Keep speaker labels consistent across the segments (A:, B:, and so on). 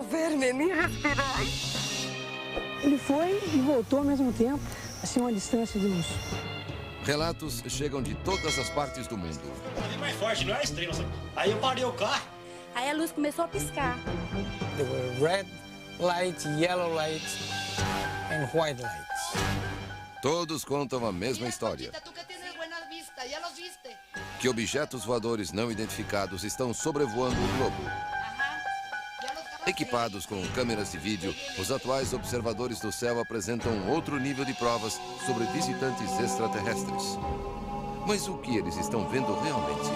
A: mover-me, nem respirar.
B: Ele foi e voltou ao mesmo tempo, assim, uma distância de uns...
C: Relatos chegam de todas as partes do mundo.
D: Ali mais forte, não é a estrela, sabe? Aí eu parei o carro.
E: Aí a luz começou a piscar.
F: There were red lights, yellow lights and white lights.
C: Todos contam a mesma história. Que objetos voadores não identificados estão sobrevoando o globo. Equipados com câmeras de vídeo, os atuais observadores do céu apresentam outro nível de provas sobre visitantes extraterrestres. Mas o que eles estão vendo realmente?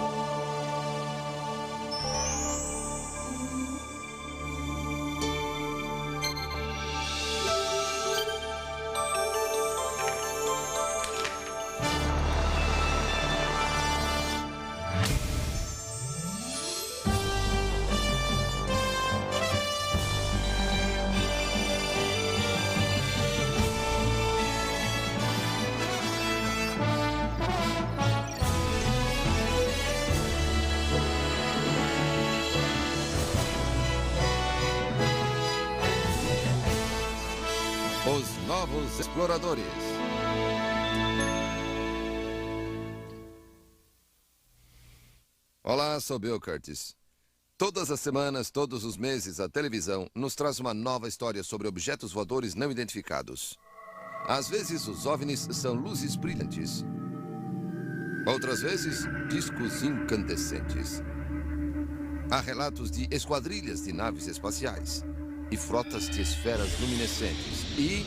C: Os Novos Exploradores. Olá, sou Bill Curtis. Todas as semanas, todos os meses, a televisão nos traz uma nova história sobre objetos voadores não identificados. Às vezes, os OVNIs são luzes brilhantes. Outras vezes, discos incandescentes. Há relatos de esquadrilhas de naves espaciais e frotas de esferas luminescentes. E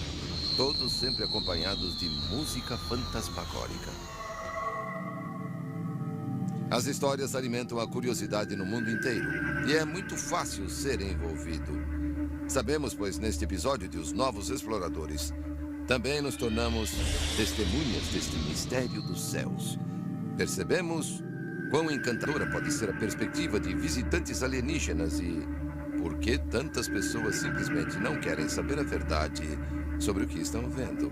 C: todos sempre acompanhados de música fantasmagórica. As histórias alimentam a curiosidade no mundo inteiro. E é muito fácil ser envolvido. Sabemos, pois, neste episódio de Os Novos Exploradores, também nos tornamos testemunhas deste mistério dos céus. Percebemos quão encantadora pode ser a perspectiva de visitantes alienígenas e por que tantas pessoas simplesmente não querem saber a verdade sobre o que estão vendo.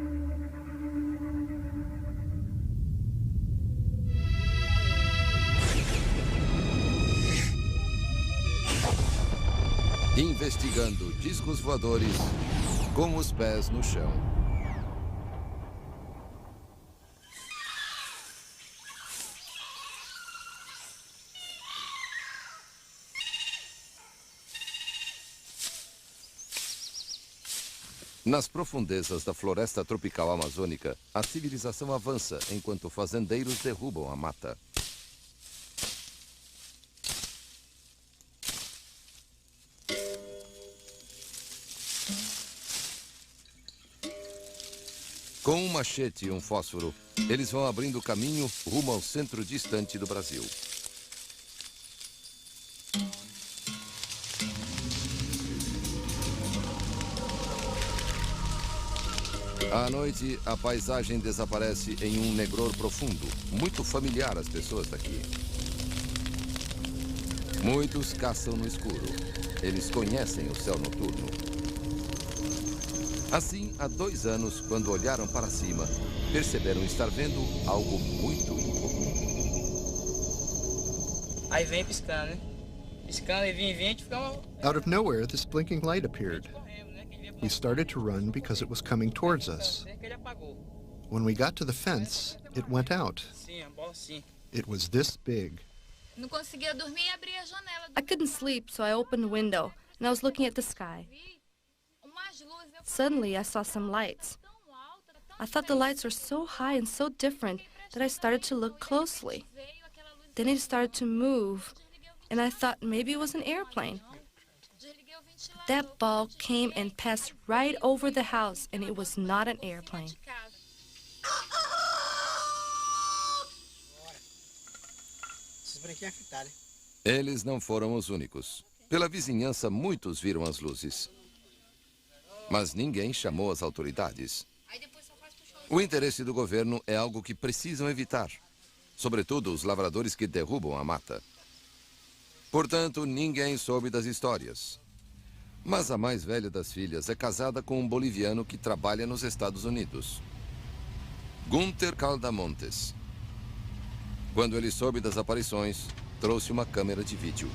C: Investigando discos voadores com os pés no chão. Nas profundezas da floresta tropical amazônica, a civilização avança enquanto fazendeiros derrubam a mata. Com um machete e um fósforo, eles vão abrindo caminho rumo ao centro distante do Brasil. À noite, a paisagem desaparece em um negror profundo, muito familiar às pessoas daqui. Muitos caçam no escuro. Eles conhecem o céu noturno. Assim, há 2 anos, quando olharam para cima, perceberam estar vendo algo muito incomum.
F: Aí vem piscando, né? Piscando e vinha, a gente ficava...
G: Out of nowhere, this blinking light appeared. We started to run because it was coming towards us. When we got to the fence, it went out. It was this big.
E: Não conseguia dormir e abri a janela.
H: I couldn't sleep, so I opened the window, and I was looking at the sky. Suddenly, I saw some lights. I thought the lights were so high and so different that I started to look closely. Then it started to move, and I thought maybe it was an airplane. That ball came and passed right over the house, and it was not an airplane.
C: Eles não foram os únicos. Pela vizinhança, muitos viram as luzes. Mas ninguém chamou as autoridades. O interesse do governo é algo que precisam evitar. Sobretudo os lavradores que derrubam a mata. Portanto, ninguém soube das histórias. Mas a mais velha das filhas é casada com um boliviano que trabalha nos Estados Unidos. Gunther Caldamontes. Quando ele soube das aparições, trouxe uma câmera de vídeo.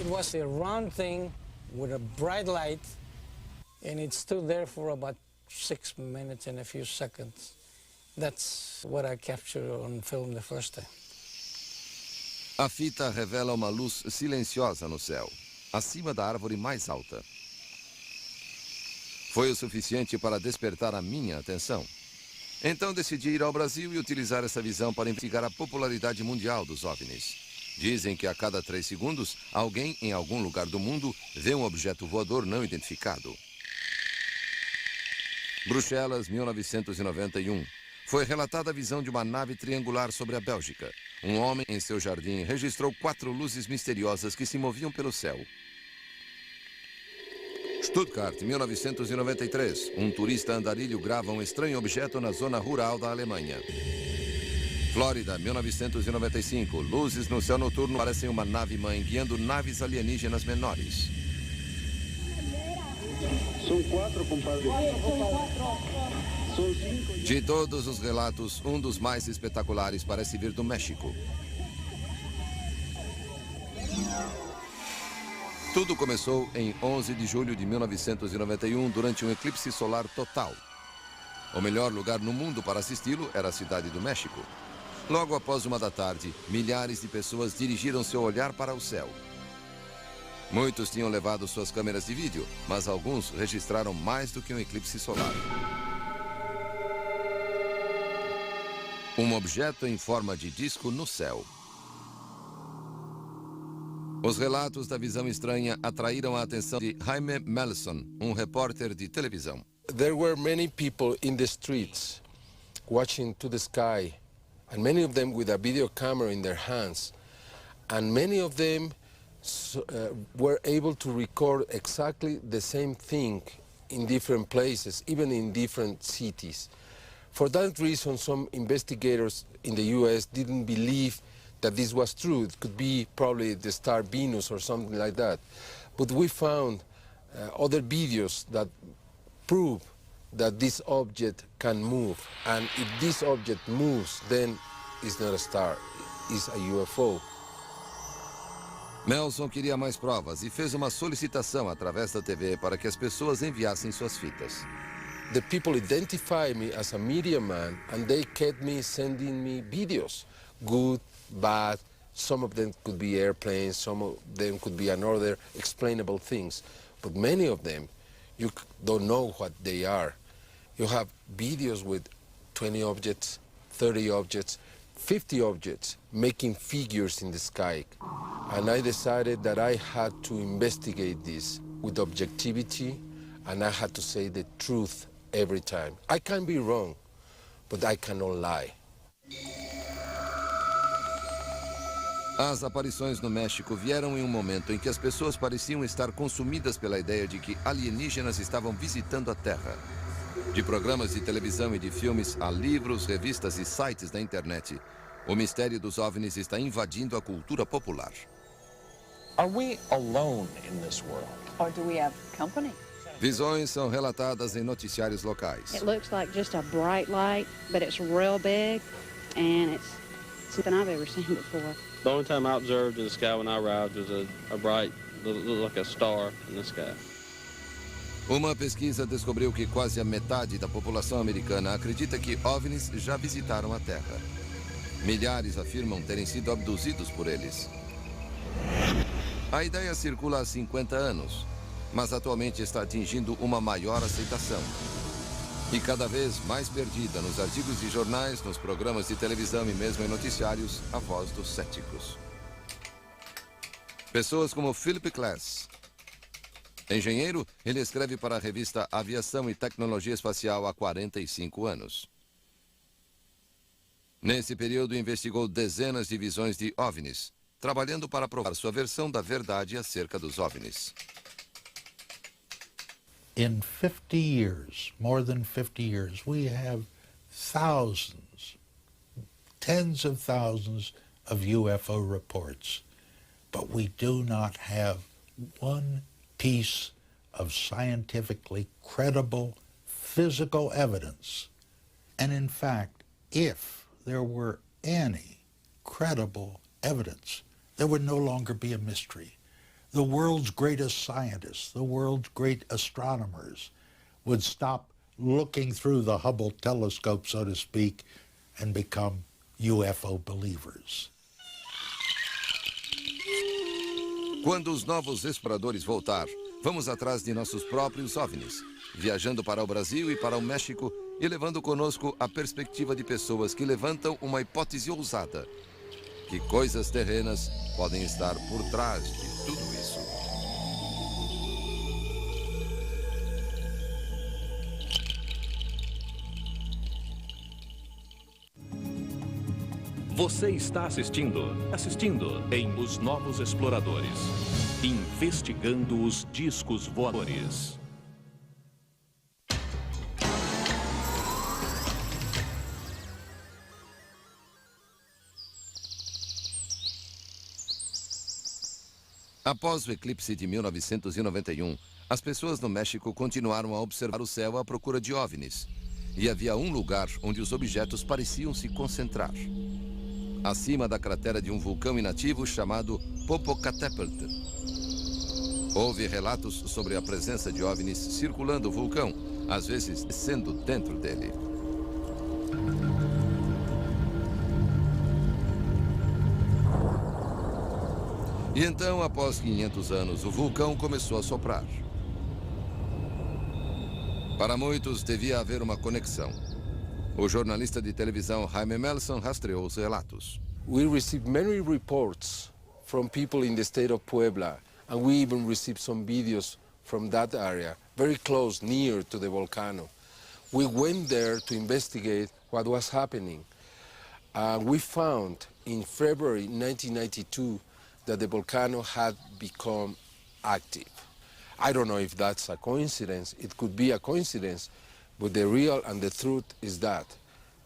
F: It was a round thing with a bright light, and it stood there for about 6 minutes and a few seconds. That's what I captured on film the first time.
C: A fita revela uma luz silenciosa no céu, acima da árvore mais alta. Foi o suficiente para despertar a minha atenção. Então decidi ir ao Brasil e utilizar essa visão para investigar a popularidade mundial dos OVNIs. Dizem que a cada 3 segundos, alguém em algum lugar do mundo vê um objeto voador não identificado. Bruxelas, 1991. Foi relatada a visão de uma nave triangular sobre a Bélgica. Um homem em seu jardim registrou 4 luzes misteriosas que se moviam pelo céu. Stuttgart, 1993. Um turista andarilho grava um estranho objeto na zona rural da Alemanha. Flórida, 1995. Luzes no céu noturno parecem uma nave-mãe guiando naves alienígenas menores.
A: São 4, compadre. São 5.
C: De todos os relatos, um dos mais espetaculares parece vir do México. Tudo começou em 11 de julho de 1991, durante um eclipse solar total. O melhor lugar no mundo para assisti-lo era a cidade do México. Logo após 1 da tarde, milhares de pessoas dirigiram seu olhar para o céu. Muitos tinham levado suas câmeras de vídeo, mas alguns registraram mais do que um eclipse solar. Um objeto em forma de disco no céu. Os relatos da visão estranha atraíram a atenção de Jaime Melson, um repórter de televisão.
I: There were many people in the streets watching to the sky, and many of them with a video camera in their hands, and many of them were able to record exactly the same thing in different places, even in different cities. For that reason, some investigators in the US didn't believe that this was true. It could be probably the star Venus or something like that. But we found other videos that prove that this object can move. And if this object moves, then it's not a star, it's a UFO.
C: Melson queria mais provas e fez uma solicitação através da TV para que as pessoas enviassem suas fitas.
I: The people identify me as a media man, and they kept me sending me videos, good, bad. Some of them could be airplanes, some of them could be another explainable things. But many of them, you don't know what they are. You have videos with 20 objects, 30 objects, 50 objects making figures in the sky. And I decided that I had to investigate this with objectivity, and I had to say the truth every time. I can be wrong, but I cannot lie.
C: As aparições no México vieram em um momento em que as pessoas pareciam estar consumidas pela ideia de que alienígenas estavam visitando a Terra. De programas de televisão e de filmes a livros, revistas e sites da internet, o mistério dos OVNIs está invadindo a cultura popular.
J: Are we alone in this world?
K: Or do we have company?
C: Visões são relatadas em noticiários locais.
K: It looks like just a bright light, but it's real big, and it's something I've ever seen before.
L: The only time I observed in the sky when I arrived was a bright, looked like a star in the sky.
C: Uma pesquisa descobriu que quase a metade da população americana acredita que OVNIs já visitaram a Terra. Milhares afirmam terem sido abduzidos por eles. A ideia circula há 50 anos, mas atualmente está atingindo uma maior aceitação. E cada vez mais perdida nos artigos de jornais, nos programas de televisão e mesmo em noticiários, a voz dos céticos. Pessoas como Philip Glass. Engenheiro, ele escreve para a revista Aviação e Tecnologia Espacial há 45 anos. Nesse período, investigou dezenas de visões de OVNIs, trabalhando para provar sua versão da verdade acerca dos OVNIs.
M: In 50 years, more than 50 years, we have thousands, tens of thousands of UFO reports, but we do not have one piece of scientifically credible physical evidence. And in fact, if there were any credible evidence, there would no longer be a mystery. the world's greatest scientists, the world's great astronomers, would stop looking through the Hubble telescope, so to speak, and become UFO believers.
C: Quando os novos exploradores voltar, vamos atrás de nossos próprios OVNIs, viajando para o Brasil e para o México e levando conosco a perspectiva de pessoas que levantam uma hipótese ousada. Que coisas terrenas podem estar por trás de tudo isso?
N: Você está assistindo em Os Novos Exploradores, investigando os discos voadores.
C: Após o eclipse de 1991, as pessoas no México continuaram a observar o céu à procura de OVNIs. E havia um lugar onde os objetos pareciam se concentrar. Acima da cratera de um vulcão inativo chamado Popocatépetl. Houve relatos sobre a presença de OVNIs circulando o vulcão, às vezes descendo dentro dele. E então, após 500 anos, o vulcão começou a soprar. Para muitos, devia haver uma conexão. O jornalista de televisão Jaime Melson rastreou os relatos.
I: We received many reports from people in the state of Puebla, and we even received some videos from that area, very close, near to the volcano. We went there to investigate what was happening. We found in February 1992 that the volcano had become active. I don't know if that's a coincidence. It could be a coincidence, but the real and the truth is that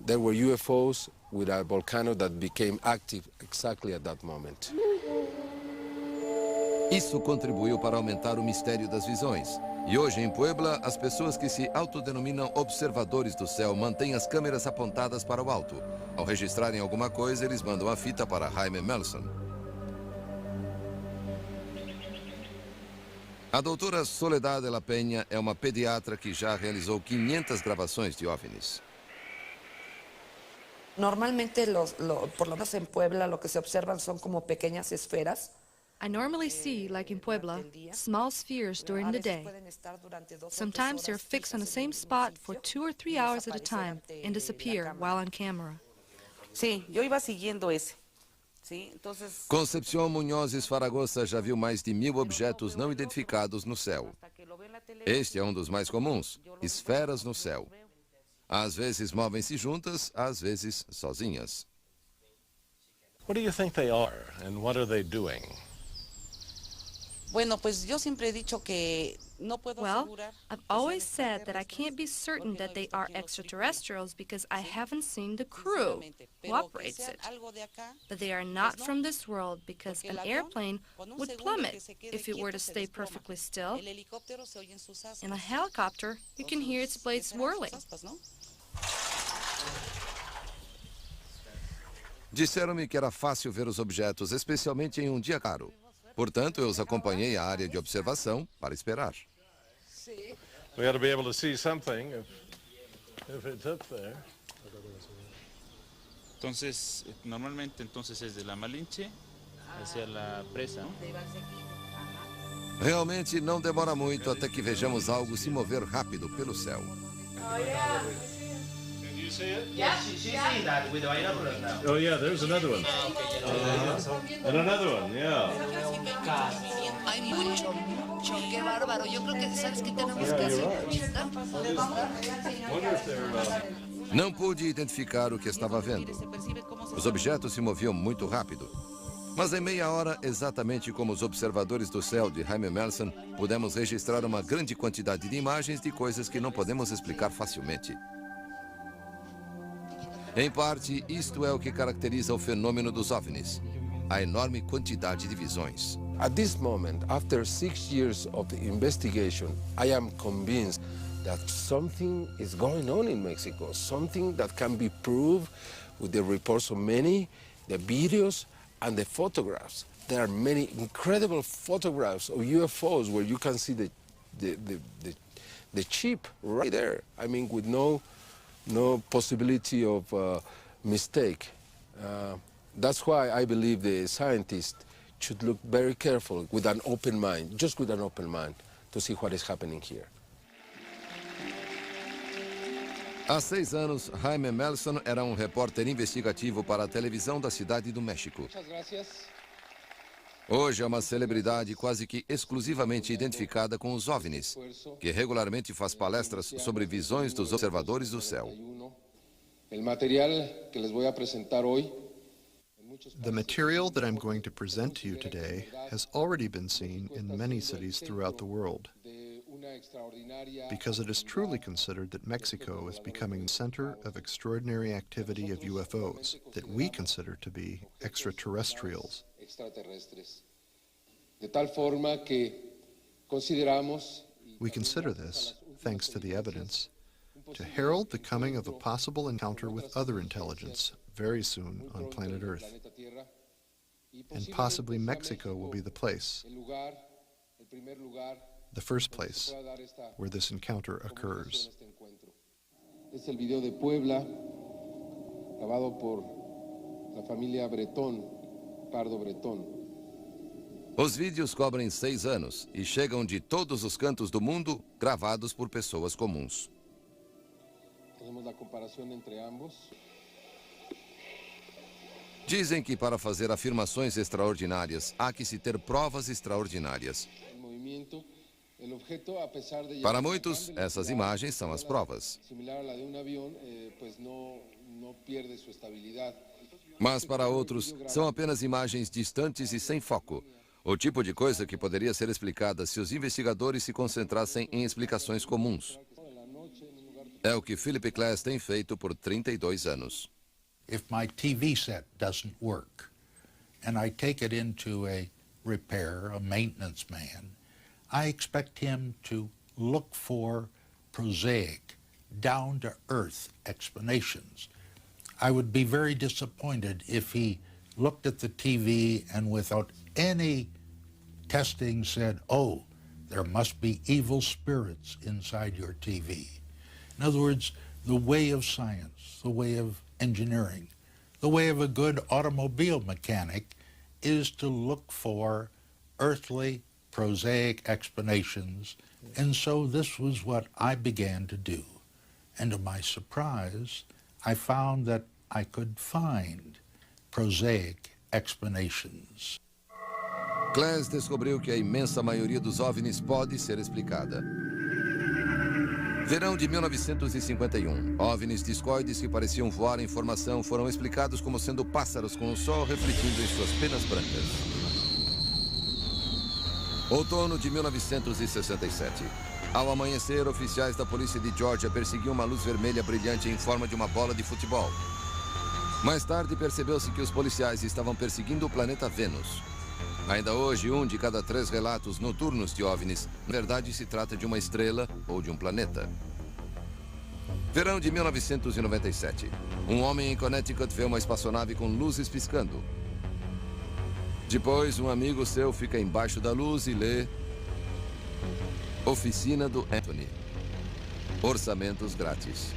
I: there were UFOs with a volcano that became active exactly at that moment.
C: Isso contribuiu para aumentar o mistério das visões. E hoje, em Puebla, as pessoas que se autodenominam observadores do céu mantêm as câmeras apontadas para o alto. Ao registrarem alguma coisa, eles mandam a fita para Jaime Melson. A doutora Soledad de la Peña é uma pediatra que já realizou 500 gravações de OVNIs.
O: Normalmente, por lo menos en Puebla, lo que se observan son como pequeñas esferas.
H: I normally see, like in Puebla, small spheres during the day. Sometimes they're fixed on the same spot for 2 or 3 hours at a time and disappear while on camera.
O: Sí, yo iba siguiendo ese.
C: Concepción Munhoz Esfaragosa já viu mais de 1000 objetos não identificados no céu. Este é um dos mais comuns, esferas no céu. Às vezes movem-se juntas, às vezes sozinhas.
J: What do you think they are and what are they doing?
O: Bueno, pues yo siempre he dicho que no puedo asegurar.
H: I've always said that I can't be certain that they are extraterrestrials because I haven't seen the crew who operates it. But they are not from this world because an airplane would plummet if it were to stay perfectly still. In a helicopter, you can hear its blades whirling.
C: Disseram-me que era fácil ver os objetos, especialmente em um dia claro. Portanto, eu os acompanhei à área de observação para esperar.
J: We got to be able to see something if it's up there.
P: Entonces, normalmente es de la Malinche hacia la presa.
C: Realmente não demora muito até que vejamos algo se mover rápido pelo céu.
J: You see it?
Q: Yeah, she's seeing that with the binoculars now.
J: Oh yeah, there's another one. And another one, yeah.
H: Hay mucho, qué bárbaro. Yo creo que, ¿sabes qué tenemos que hacer?
C: Não pude identificar o que estava vendo. Os objetos se moviam muito rápido. Mas em meia hora, exatamente como os observadores do céu de Jaime Melson, pudemos registrar uma grande quantidade de imagens de coisas que não podemos explicar facilmente. Em parte, isto é o que caracteriza o fenômeno dos OVNIs, a enorme quantidade de visões.
I: At this moment, after 6 years of the investigation, I am convinced that something is going on in Mexico, something that can be proved with the reports of many, the videos, and the photographs. there are many incredible photographs of UFOs where you can see the chip right there. I mean, with no possibility of mistake. That's why I believe the scientists should look very careful with an open mind, just with an open mind, to see what is happening here.
C: Há 6 anos, Jaime Melson era um repórter investigativo para a televisão da Cidade do México. Hoje é uma celebridade quase que exclusivamente identificada com os OVNIs, que regularmente faz palestras sobre visões dos observadores do céu.
G: The material that I'm going to present to you today has already been seen in many cities throughout the world, because it is truly considered that Mexico is becoming the center of extraordinary activity of UFOs that we consider to be extraterrestrials. We consider this, thanks to the evidence, to herald the coming of a possible encounter with other intelligence very soon on planet Earth. And possibly Mexico will be the place, the first place, where this encounter occurs.
I: Es el video de Puebla, grabado por la familia Bretón, Pardo Bretón.
C: Os vídeos cobrem 6 anos e chegam de todos os cantos do mundo, gravados por pessoas comuns.
I: Tenemos la comparación entre ambos.
C: Dizem que para fazer afirmações extraordinárias, há que se ter provas extraordinárias. Para muitos, essas imagens são as provas. Mas para outros, são apenas imagens distantes e sem foco. O tipo de coisa que poderia ser explicada se os investigadores se concentrassem em explicações comuns. É o que Philip Klass tem feito por 32 anos.
M: If my TV set doesn't work and I take it into a repair, a maintenance man, I expect him to look for prosaic, down-to-earth explanations. I would be very disappointed if he looked at the TV and without any testing said, oh, there must be evil spirits inside your TV. In other words, the way of science, the way of engineering, the way of a good automobile mechanic is to look for earthly, prosaic explanations, and so this was what I began to do. And to my surprise, I found that I could find prosaic explanations.
C: Klass descobriu que a imensa maioria dos OVNIs pode ser explicada. Verão de 1951. OVNIs discoides que pareciam voar em formação foram explicados como sendo pássaros com o sol refletindo em suas penas brancas. Outono de 1967. Ao amanhecer, oficiais da polícia de Georgia perseguiam uma luz vermelha brilhante em forma de uma bola de futebol. Mais tarde, percebeu-se que os policiais estavam perseguindo o planeta Vênus. Ainda hoje, 1 de cada 3 relatos noturnos de OVNIs, na verdade, se trata de uma estrela ou de um planeta. Verão de 1997. Um homem em Connecticut vê uma espaçonave com luzes piscando. Depois, um amigo seu fica embaixo da luz e lê Oficina do Anthony. Orçamentos grátis.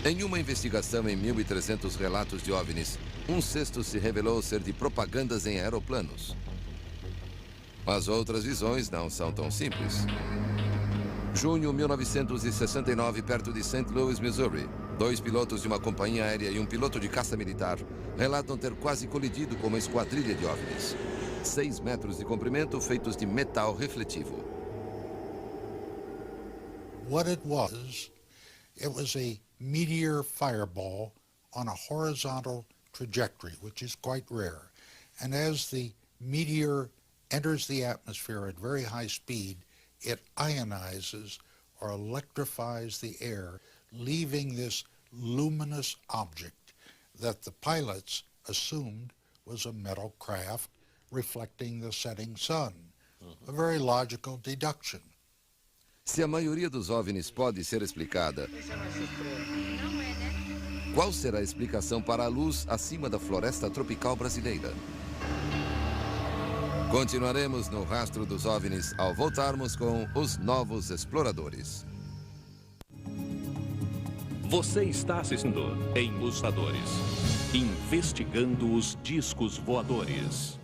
C: Em uma investigação em 1.300 relatos de OVNIs, 1/6 se revelou ser de propagandas em aeroplanos. As outras visões não são tão simples. Junho de 1969, perto de St. Louis, Missouri, 2 pilotos de uma companhia aérea e um piloto de caça militar relatam ter quase colidido com uma esquadrilha de OVNIs. 6 metros de comprimento, feitos de metal refletivo.
M: What it was a meteor fireball on a horizontal trajectory, which is quite rare. And as the meteor enters the atmosphere at very high speed, it ionizes or electrifies the air, leaving this luminous object that the pilots assumed was a metal craft reflecting the setting sun. A very logical deduction.
C: Se a maioria dos OVNIs pode ser explicada, qual será a explicação para a luz acima da floresta tropical brasileira? Continuaremos no rastro dos OVNIs ao voltarmos com os Novos Exploradores.
N: Você está assistindo em Buscadores, investigando os discos voadores.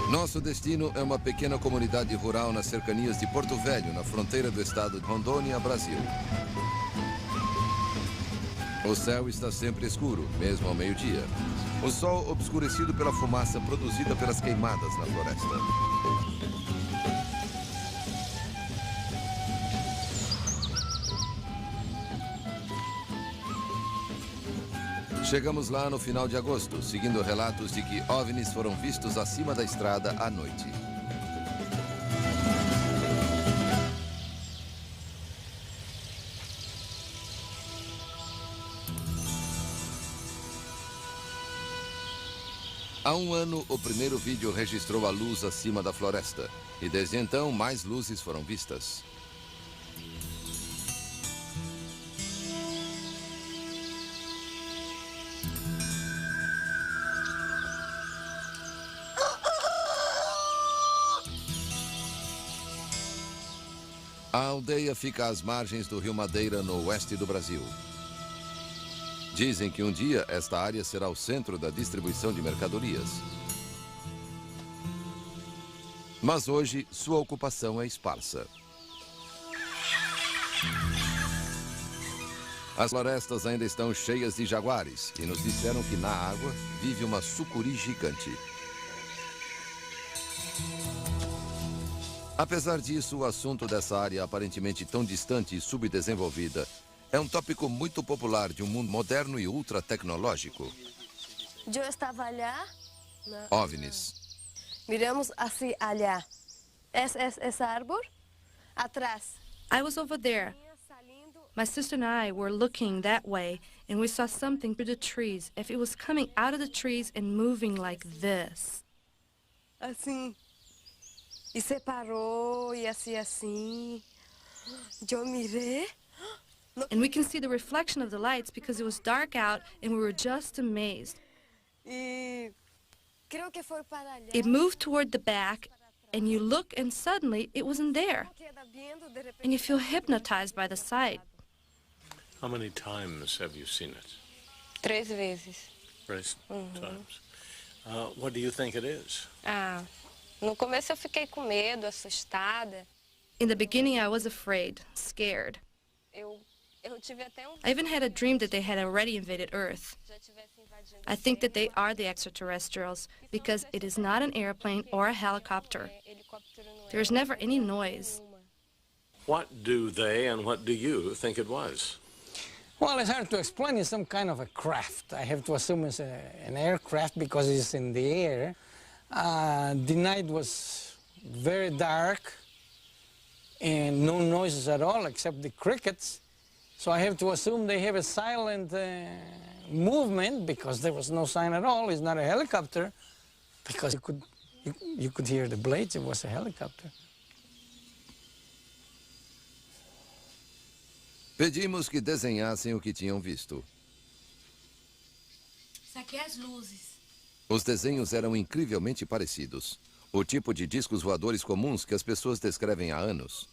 C: Nosso destino é uma pequena comunidade rural nas cercanias de Porto Velho, na fronteira do estado de Rondônia, Brasil. O céu está sempre escuro, mesmo ao meio-dia. O sol obscurecido pela fumaça produzida pelas queimadas na floresta. Chegamos lá no final de agosto, seguindo relatos de que OVNIs foram vistos acima da estrada à noite. Há um ano, o primeiro vídeo registrou a luz acima da floresta. E desde então, mais luzes foram vistas. A aldeia fica às margens do Rio Madeira, no oeste do Brasil. Dizem que um dia esta área será o centro da distribuição de mercadorias. Mas hoje, sua ocupação é esparsa. As florestas ainda estão cheias de jaguares e nos disseram que na água vive uma sucuri gigante. Apesar disso, o assunto dessa área aparentemente tão distante e subdesenvolvida é um tópico muito popular de um mundo moderno e ultra-tecnológico.
H: Eu estava lá.
C: OVNIs.
H: Miramos assim allá. Essa árvore atrás. I was over there. My sister and I were looking that way, and we saw something through the trees. If it was coming out of the trees and moving like this. Assim. E separou, e assim. Eu mirei. And we can see the reflection of the lights because it was dark out and we were just amazed. It moved toward the back and you look and suddenly it wasn't there. And you feel hypnotized by the sight.
J: How many times have you seen it?
H: 3 vezes.
J: 3 times. What do you think it is?
H: No começo eu fiquei com medo, assustada. In the beginning I was afraid, scared. I even had a dream that they had already invaded Earth. I think that they are the extraterrestrials because it is not an airplane or a helicopter. There is never any noise.
J: What do they and what do you think it was?
F: Well, it's hard to explain. It's some kind of a craft. I have to assume it's an aircraft because it's in the air. The night was very dark and no noises at all except the crickets. So I have to assume they have a silent movement because there was no sign at all. It's not a helicopter because you could hear the blades. It was a helicopter.
C: Pedimos que desenhassem o que tinham visto.
H: Isso aqui é as luzes.
C: Os desenhos eram incrivelmente parecidos. O tipo de discos voadores comuns que as pessoas descrevem há anos.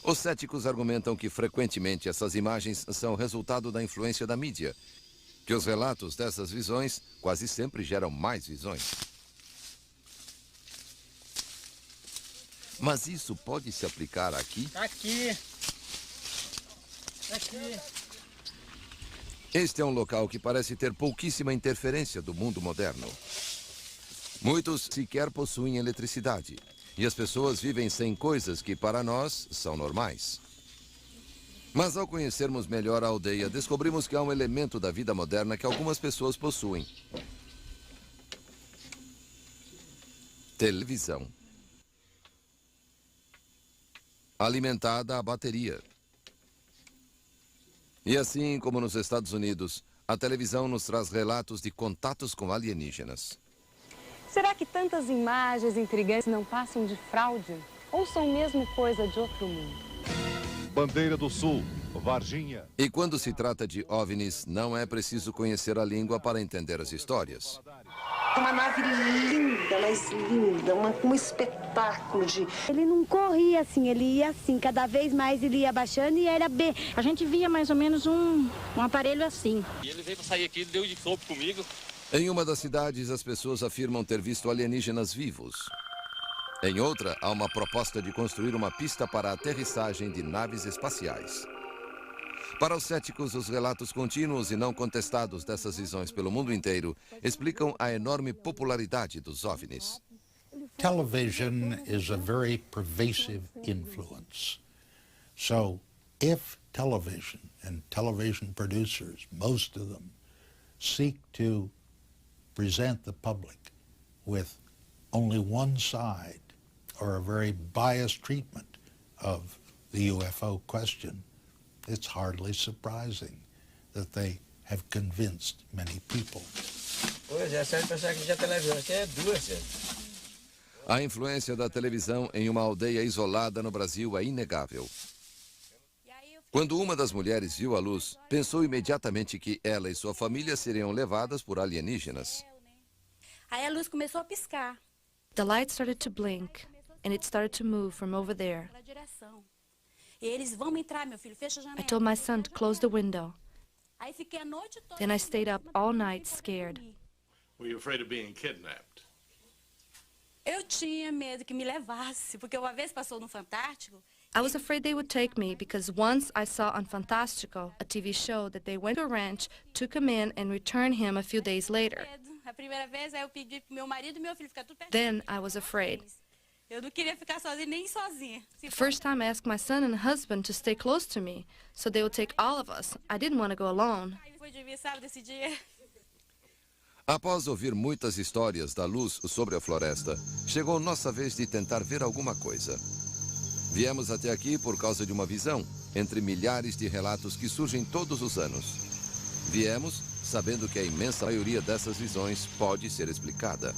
C: Os céticos argumentam que frequentemente essas imagens são resultado da influência da mídia, que os relatos dessas visões quase sempre geram mais visões. Mas isso pode se aplicar aqui?
F: Aqui.
C: Este é um local que parece ter pouquíssima interferência do mundo moderno. Muitos sequer possuem eletricidade. E as pessoas vivem sem coisas que para nós são normais. Mas ao conhecermos melhor a aldeia, descobrimos que há um elemento da vida moderna que algumas pessoas possuem. Televisão. Alimentada a bateria. E assim como nos Estados Unidos, a televisão nos traz relatos de contatos com alienígenas.
B: Será que tantas imagens intrigantes não passam de fraude? Ou são mesmo coisa de outro mundo?
R: Bandeira do Sul, Varginha.
C: E quando se trata de OVNIs, não é preciso conhecer a língua para entender as histórias.
S: Uma nave linda, mas linda, um espetáculo de...
T: Ele não corria assim, ele ia assim, cada vez mais ele ia baixando e era bem...
K: A gente via mais ou menos um aparelho assim.
L: E ele veio para sair aqui, ele deu de soco comigo.
C: Em uma das cidades, as pessoas afirmam ter visto alienígenas vivos. Em outra, há uma proposta de construir uma pista para a aterrissagem de naves espaciais. Para os céticos, os relatos contínuos e não contestados dessas visões pelo mundo inteiro explicam a enorme popularidade dos OVNIs.
M: Television is a very pervasive influence. So, if television and television producers, most of them, seek to present the public with only one side or a very biased treatment of the UFO question, it's hardly surprising that they have convinced many people.
U: Pois é, certo pensar que já televisão aqui é duas,
C: A influência da televisão em uma aldeia isolada no Brasil é inegável. Quando uma das mulheres viu a luz, pensou imediatamente que ela e sua família seriam levadas por alienígenas.
E: Aí a luz começou a piscar.
H: The light started to blink, and it started to move from over there.
E: E eles vão entrar, meu filho, fecha a janela.
H: I told my son to close the window.
E: Aí fiquei a noite toda.
H: Then I stayed up all night scared.
J: Were you afraid of being kidnapped?
E: Eu tinha medo que me levasse, porque uma vez passou no Fantástico.
H: I was afraid they would take me because once I saw on Fantástico, a TV show, that they went to a ranch, took him in, and returned him a few days later.
E: A primeira vez, aí eu pedi pro meu marido e meu filho ficar tudo perto.
H: Then I was afraid.
E: Eu não queria ficar sozinha, nem sozinha.
H: The first time I asked my son and husband to stay close to me, so they would take all of us. I didn't want to go alone.
E: Foi de vir, sabe, desse dia.
C: Após ouvir muitas histórias da luz sobre a floresta, chegou nossa vez de tentar ver alguma coisa. Viemos até aqui por causa de uma visão, entre milhares de relatos que surgem todos os anos. Viemos sabendo que a imensa maioria dessas visões pode ser explicada.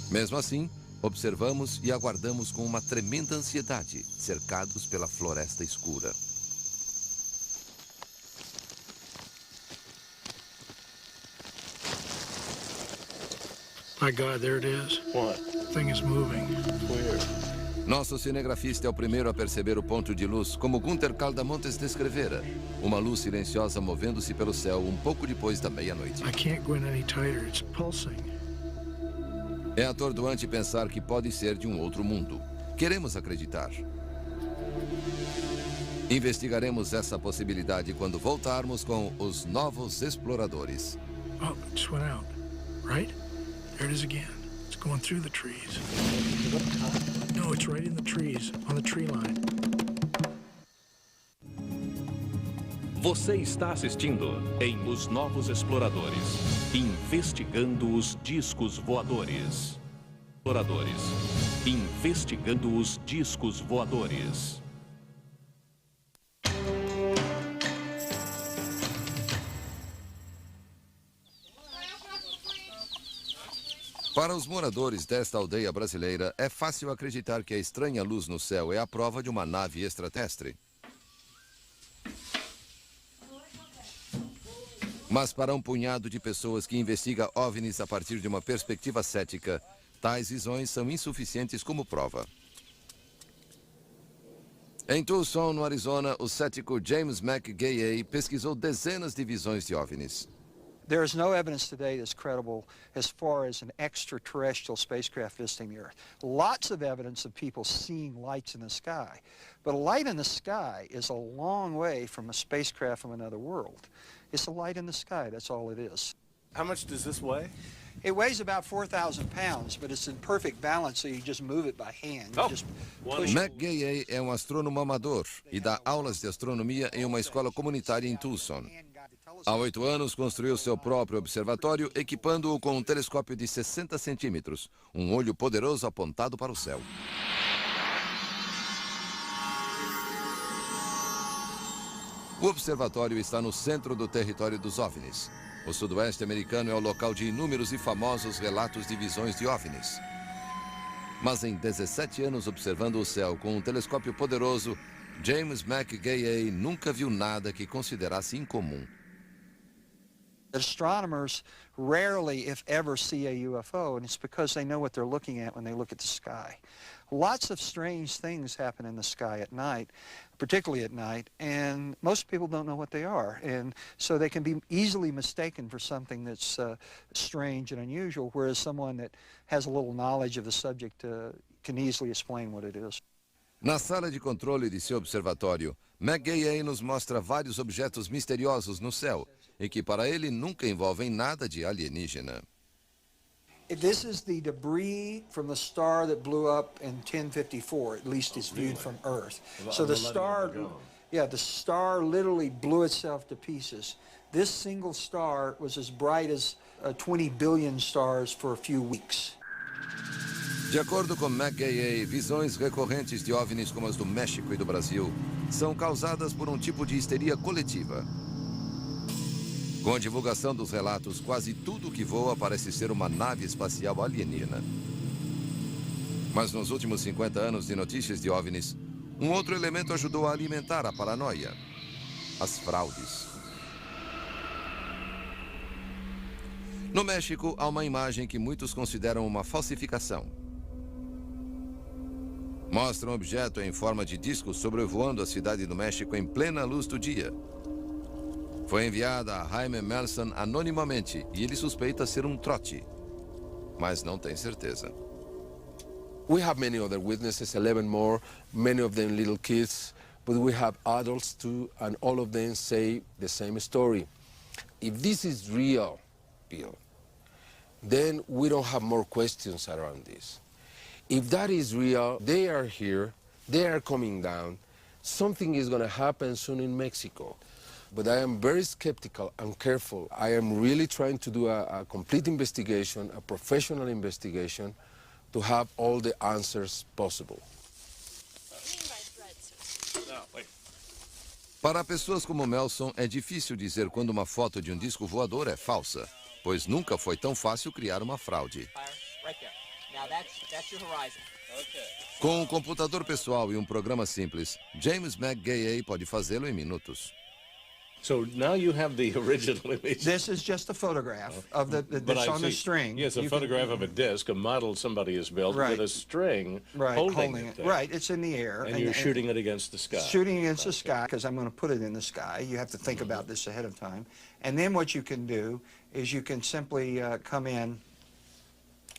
C: Mesmo assim, observamos e aguardamos com uma tremenda ansiedade, cercados pela floresta escura.
V: My God, there it is.
J: What?
V: The thing is moving.
J: Where?
C: Nosso cinegrafista é o primeiro a perceber o ponto de luz, como Gunther Caldamontes descrevera. Uma luz silenciosa movendo-se pelo céu um pouco depois da meia-noite.
V: I can't go in any tighter. It's pulsing.
C: É atordoante pensar que pode ser de um outro mundo. Queremos acreditar. Investigaremos essa possibilidade quando voltarmos com os Novos Exploradores.
V: Oh, it just went out. Right? There it is again. It's going through the trees. No, it's right in the trees, on the tree line.
N: Você está assistindo em Os Novos Exploradores, investigando os discos voadores. Exploradores, investigando os discos voadores.
C: Para os moradores desta aldeia brasileira, é fácil acreditar que a estranha luz no céu é a prova de uma nave extraterrestre. Mas para um punhado de pessoas que investiga OVNIs a partir de uma perspectiva cética, tais visões são insuficientes como prova. Em Tucson, no Arizona, o cético James McGaye pesquisou dezenas de visões de OVNIs.
W: There is no evidence today that's credible as far as an extraterrestrial spacecraft visiting the Earth. Lots of evidence of people seeing lights in the sky. But a light in the sky is a long way from a spacecraft from another world. It's a light in the sky, that's all it is.
J: How much does this weigh?
W: It weighs about 4,000 pounds, but it's in perfect balance, so you just move it by hand. You just push it.
C: McGaye é um astrônomo amador e dá aulas de astronomia em uma escola comunitária em Tucson. Há 8 anos, construiu seu próprio observatório, equipando-o com um telescópio de 60 centímetros, um olho poderoso apontado para o céu. O observatório está no centro do território dos OVNIs. O sudoeste americano é o local de inúmeros e famosos relatos de visões de OVNIs. Mas em 17 anos observando o céu com um telescópio poderoso, James McGahey nunca viu nada que considerasse incomum.
W: Astronomers rarely, if ever, see a UFO, and it's because they know what they're looking at when they look at the sky. Lots of strange things happen in the sky at night, particularly at night, and most people don't know what they are, and so they can be easily mistaken for something that's strange and unusual, whereas someone that has a little knowledge of the subject can easily explain what it is.
C: Na sala de controle de seu observatório, McGahey nos mostra vários objetos misteriosos no céu e que para ele nunca envolvem nada de alienígena.
W: This is the debris from the star that blew up in 1054, at least it's viewed from Earth. So the star, the star literally blew itself to pieces. This single star was as bright as 20 billion stars for a few weeks.
C: De acordo com McGahey, visões recorrentes de OVNIs como as do México e do Brasil são causadas por um tipo de histeria coletiva. Com a divulgação dos relatos, quase tudo que voa parece ser uma nave espacial alienígena. Mas nos últimos 50 anos de notícias de OVNIs, um outro elemento ajudou a alimentar a paranoia: as fraudes. No México, há uma imagem que muitos consideram uma falsificação. Mostra um objeto em forma de disco sobrevoando a cidade do México em plena luz do dia. Foi enviada a Jaime Melson anonimamente e ele suspeita ser um trote, mas não tem certeza.
I: We have many other witnesses, 11 more, many of them little kids, but we have adults too, and all of them say the same story. If this is real, Bill, then we don't have more questions around this. If that is real, they are here, they are coming down, something is going to happen soon in Mexico. But I am very skeptical and careful. I am really trying to do a complete investigation, a professional investigation, to have all the answers possible.
C: Para pessoas como Melson, é difícil dizer quando uma foto de um disco voador é falsa, pois nunca foi tão fácil criar uma fraude. Com um computador pessoal e um programa simples, James McGahey pode fazê-lo em minutos.
J: So now you have the original image.
W: This is just a photograph of that's on the string.
J: Yes, a photograph of a disc, a model somebody has built with a string holding it there.
W: Right, it's in the air.
J: And you're shooting it against the sky.
W: Shooting against the sky, because I'm going to put it in the sky. You have to think about this ahead of time. And then what you can do is you can simply come in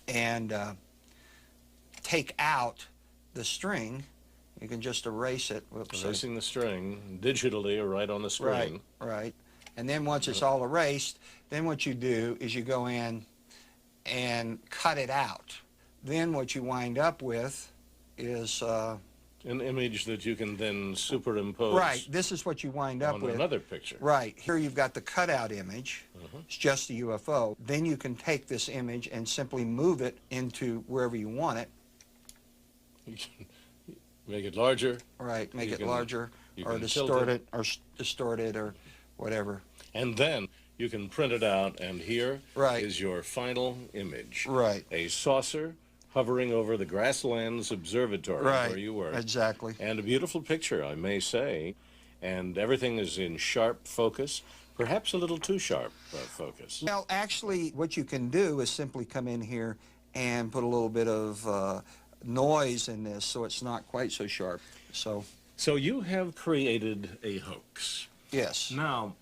W: and take out the string. You can just erase it.
J: Erasing the string digitally or right on the screen.
W: Right. And then once it's all erased, then what you do is you go in and cut it out. Then what you wind up with is
J: an image that you can then superimpose.
W: Right. This is what you wind up with.
J: On another picture.
W: Right. Here you've got the cutout image. It's just a UFO. Then you can take this image and simply move it into wherever you want it.
J: Make it larger.
W: Right, make it larger, or distort it, or whatever.
J: And then you can print it out, and here is your final image.
W: Right.
J: A saucer hovering over the Grasslands Observatory where you were.
W: Exactly.
J: And a beautiful picture, I may say, and everything is in sharp focus, perhaps a little too sharp focus.
W: Well, actually, what you can do is simply come in here and put a little bit of noise in this, so it's not quite so sharp. So
J: you have created a hoax.
W: Yes.
J: Now,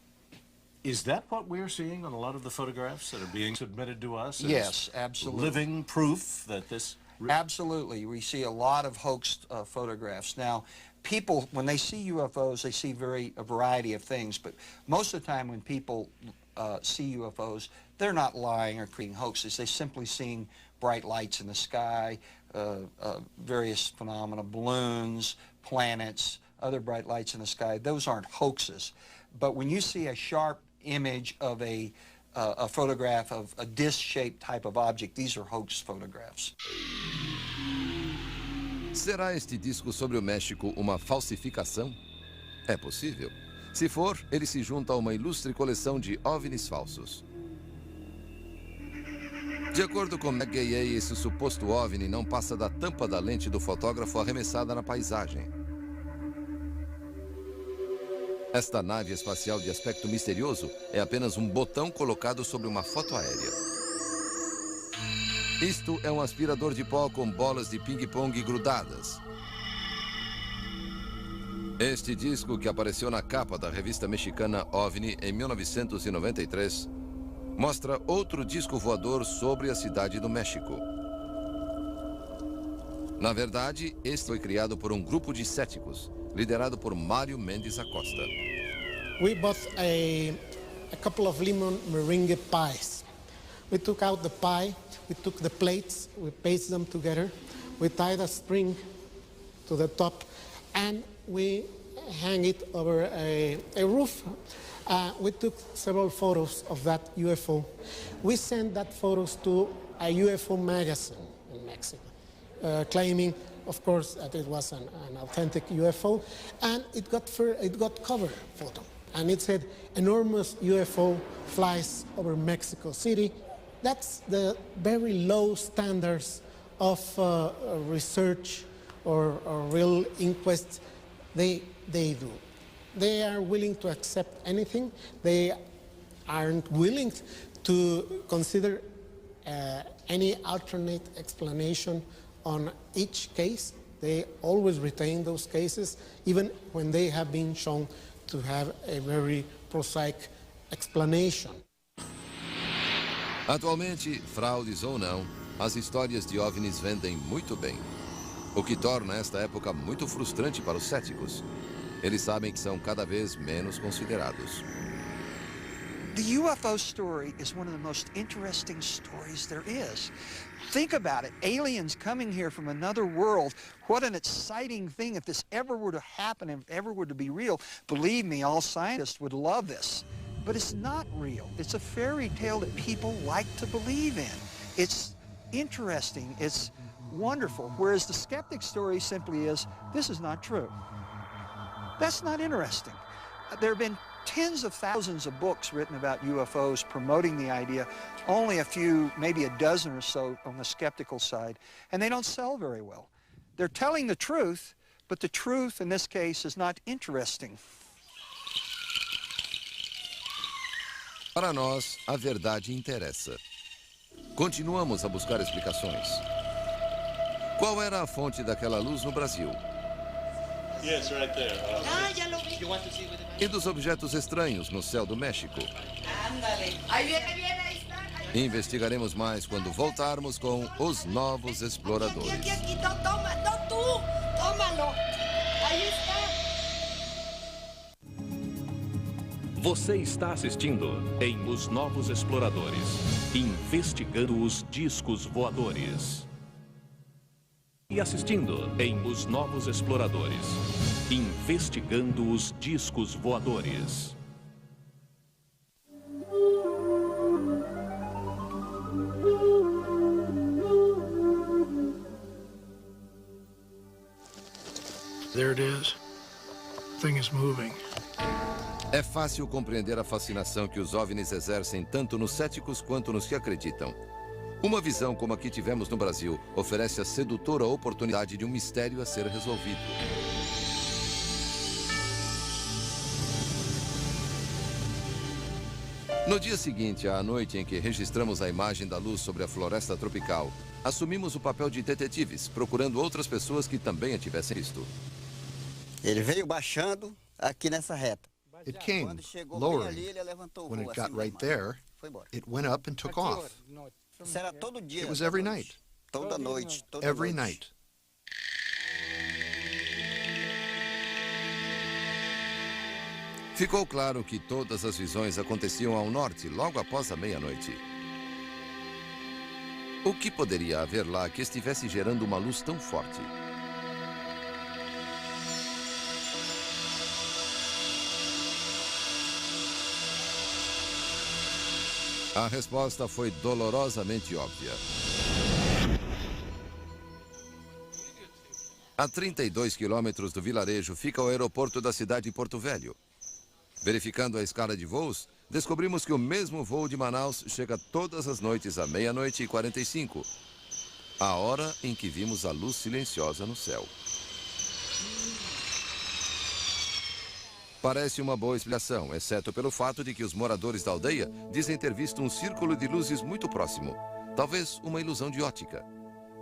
J: is that what we're seeing on a lot of the photographs that are being submitted to us?
W: Yes, absolutely.
J: Living proof that this...
W: Absolutely. We see a lot of hoaxed photographs. Now, people, when they see UFOs, they see a variety of things, but most of the time when people see UFOs, they're not lying or creating hoaxes. They're simply seeing bright lights in the sky, various phenomena, balloons, planets, other bright lights in the sky. Those aren't hoaxes. But when you see a sharp image of a photograph of a disc-shaped type of object, these are hoax photographs.
C: Será este disco sobre o México uma falsificação? É possível. Se for, ele se junta a uma ilustre coleção de OVNIs falsos. De acordo com McGay, esse suposto OVNI não passa da tampa da lente do fotógrafo arremessada na paisagem. Esta nave espacial de aspecto misterioso é apenas um botão colocado sobre uma foto aérea. Isto é um aspirador de pó com bolas de ping-pong grudadas. Este disco, que apareceu na capa da revista mexicana OVNI em 1993, mostra outro disco voador sobre a cidade do México. Na verdade, este foi criado por um grupo de céticos, liderado por Mário Mendes Acosta.
A: We bought a couple of lemon meringue pies. We took out the pie, we took the plates, we pasted them together, we tied a string to the top, and we hang it over a roof. We took several photos of that UFO. We sent that photos to a UFO magazine in Mexico, claiming, of course, that it was an authentic UFO, and it got cover photo, and it said, "Enormous UFO flies over Mexico City." That's the very low standards of research or real inquest they do. They are willing to accept anything. They aren't willing to consider any alternate explanation on each case. They always retain those cases, even when they have been shown to have a very prosaic explanation.
C: Atualmente, fraudes ou não, as histórias de OVNIs vendem muito bem. O que torna esta época muito frustrante para os céticos. Eles sabem que são cada vez menos considerados.
W: The UFO story is one of the most interesting stories there is. Think about it, aliens coming here from another world. What an exciting thing if this ever were to happen, if ever were to be real. Believe me, all scientists would love this. But it's not real. It's a fairy tale that people like to believe in. It's interesting, it's wonderful, whereas the skeptic story simply is, this is not true. That's not interesting. There have been tens of thousands of books written about UFOs promoting the idea, only a few, maybe a dozen or so on the skeptical side, and they don't sell very well. They're telling the truth, but the truth in this case is not interesting.
C: Para nós, a verdade interessa. Continuamos a buscar explicações. Qual era a fonte daquela luz no Brasil?
J: Yes, right there.
C: E dos objetos estranhos no céu do México? Investigaremos mais quando voltarmos com Os Novos Exploradores.
N: Você está assistindo em Os Novos Exploradores, investigando os discos voadores. E assistindo em Os Novos Exploradores, investigando os discos voadores.
V: There it is. The thing is moving.
C: É fácil compreender a fascinação que os OVNIs exercem tanto nos céticos quanto nos que acreditam. Uma visão como a que tivemos no Brasil oferece a sedutora oportunidade de um mistério a ser resolvido. No dia seguinte, à noite em que registramos a imagem da luz sobre a floresta tropical, assumimos o papel de detetives, procurando outras pessoas que também a tivessem visto.
D: Ele veio baixando aqui nessa reta.
G: It came, lowering. When it got right there, it went up and took off. It was every night.
D: Toda noite.
G: Every night.
C: Ficou claro que todas as visões aconteciam ao norte, logo após a meia-noite. O que poderia haver lá que estivesse gerando uma luz tão forte? A resposta foi dolorosamente óbvia. A 32 quilômetros do vilarejo fica o aeroporto da cidade de Porto Velho. Verificando a escala de voos, descobrimos que o mesmo voo de Manaus chega todas as noites à 00:45, a hora em que vimos a luz silenciosa no céu. Parece uma boa explicação, exceto pelo fato de que os moradores da aldeia dizem ter visto um círculo de luzes muito próximo. Talvez uma ilusão de ótica.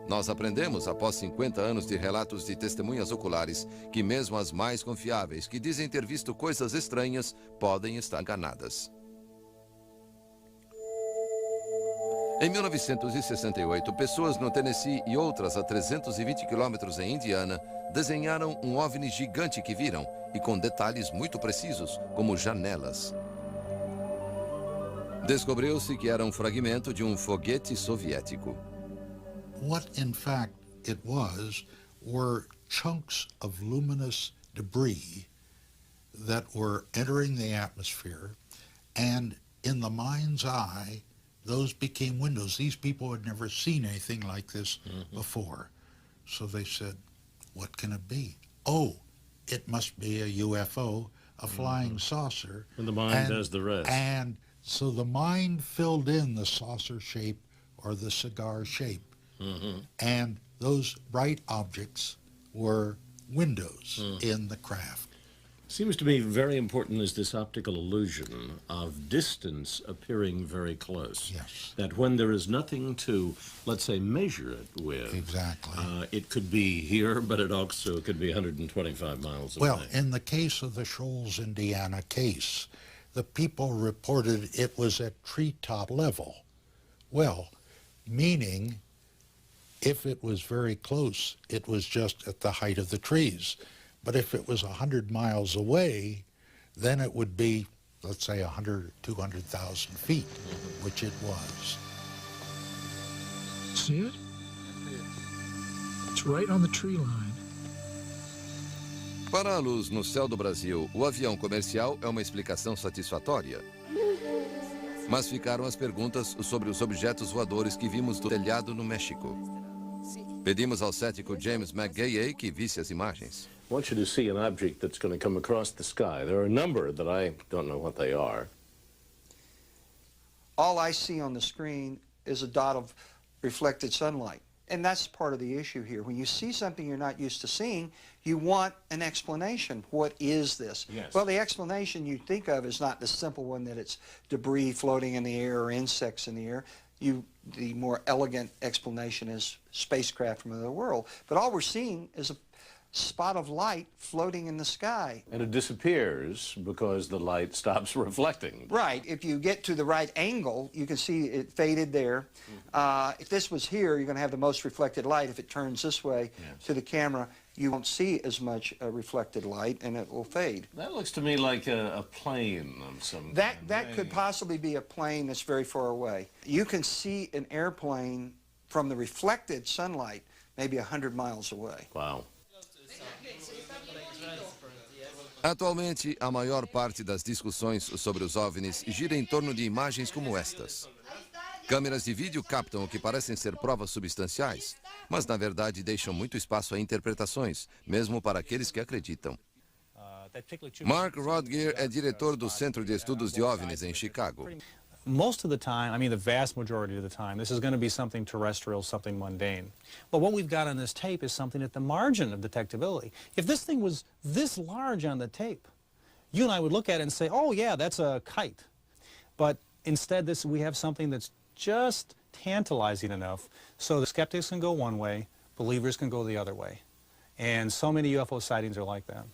C: Nós aprendemos, após 50 anos de relatos de testemunhas oculares, que mesmo as mais confiáveis, que dizem ter visto coisas estranhas, podem estar enganadas. Em 1968, pessoas no Tennessee e outras a 320 quilômetros em Indiana desenharam um OVNI gigante que viram, e com detalhes muito precisos, como janelas. Descobriu-se que era um fragmento de um foguete soviético.
M: What in fact it was were chunks of luminous debris that were entering the atmosphere, and in the mind's eye, those became windows. These people had never seen anything like this before. So they said, what can it be? Oh, it must be a UFO, a flying saucer.
J: And the mind does the rest.
M: And so the mind filled in the saucer shape or the cigar shape. And those bright objects were windows in the craft.
J: Seems to me very important is this optical illusion of distance appearing very close.
M: Yes.
J: That when there is nothing to, let's say, measure it with.
M: Exactly.
J: It could be here, but it also could be 125 miles away.
M: Well, in the case of the Shoals, Indiana case, the people reported it was at treetop level. Well, meaning if it was very close, it was just at the height of the trees. But if it was 100 miles away, then it would be, let's say, 100 or 200,000 feet, which it was.
V: See it? It's right on the tree line.
C: Para a luz no céu do Brasil, o avião comercial é uma explicação satisfatória. Mas ficaram as perguntas sobre os objetos voadores que vimos do telhado no México. Pedimos ao cético James McGahey que visse as imagens.
J: I want you to see an object that's going to come across the sky. There are a number that I don't know what they are.
W: All I see on the screen is a dot of reflected sunlight. And that's part of the issue here. When you see something you're not used to seeing, you want an explanation. What is this?
J: Yes.
W: Well, the explanation you think of is not the simple one that it's debris floating in the air or insects in the air. The more elegant explanation is spacecraft from another world. But all we're seeing is a spot of light floating in the sky.
J: And it disappears because the light stops reflecting.
W: Right. If you get to the right angle, you can see it faded there. If this was here, you're going to have the most reflected light. If it turns this way to the camera, you won't see as much reflected light, and it will fade.
J: That looks to me like a plane of some
W: That
J: kind.
W: that could possibly be a plane that's very far away. You can see an airplane from the reflected sunlight maybe 100 miles away.
J: Wow.
C: Atualmente, a maior parte das discussões sobre os OVNIs gira em torno de imagens como estas. Câmeras de vídeo captam o que parecem ser provas substanciais, mas na verdade deixam muito espaço a interpretações, mesmo para aqueles que acreditam. Mark Rodger é diretor do Centro de Estudos de OVNIs em Chicago.
O: Most of the time, I mean the vast majority of the time, this is going to be something terrestrial, something mundane. But what we've got on this tape is something at the margin of detectability. If this thing was this large on the tape, you and I would look at it and say, oh yeah, that's a kite. But instead we have something that's just tantalizing enough so the skeptics can go one way, believers can go the other way. And so many UFO sightings are like that.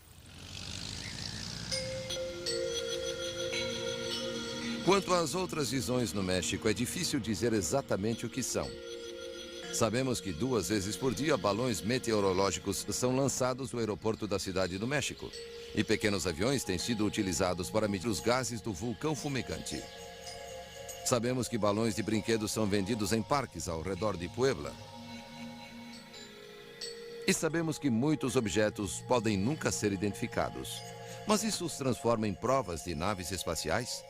C: Quanto às outras visões no México, é difícil dizer exatamente o que são. Sabemos que 2 vezes por dia balões meteorológicos são lançados do aeroporto da cidade do México, e pequenos aviões têm sido utilizados para medir os gases do vulcão fumegante. Sabemos que balões de brinquedos são vendidos em parques ao redor de Puebla. E sabemos que muitos objetos podem nunca ser identificados. Mas isso os transforma em provas de naves espaciais?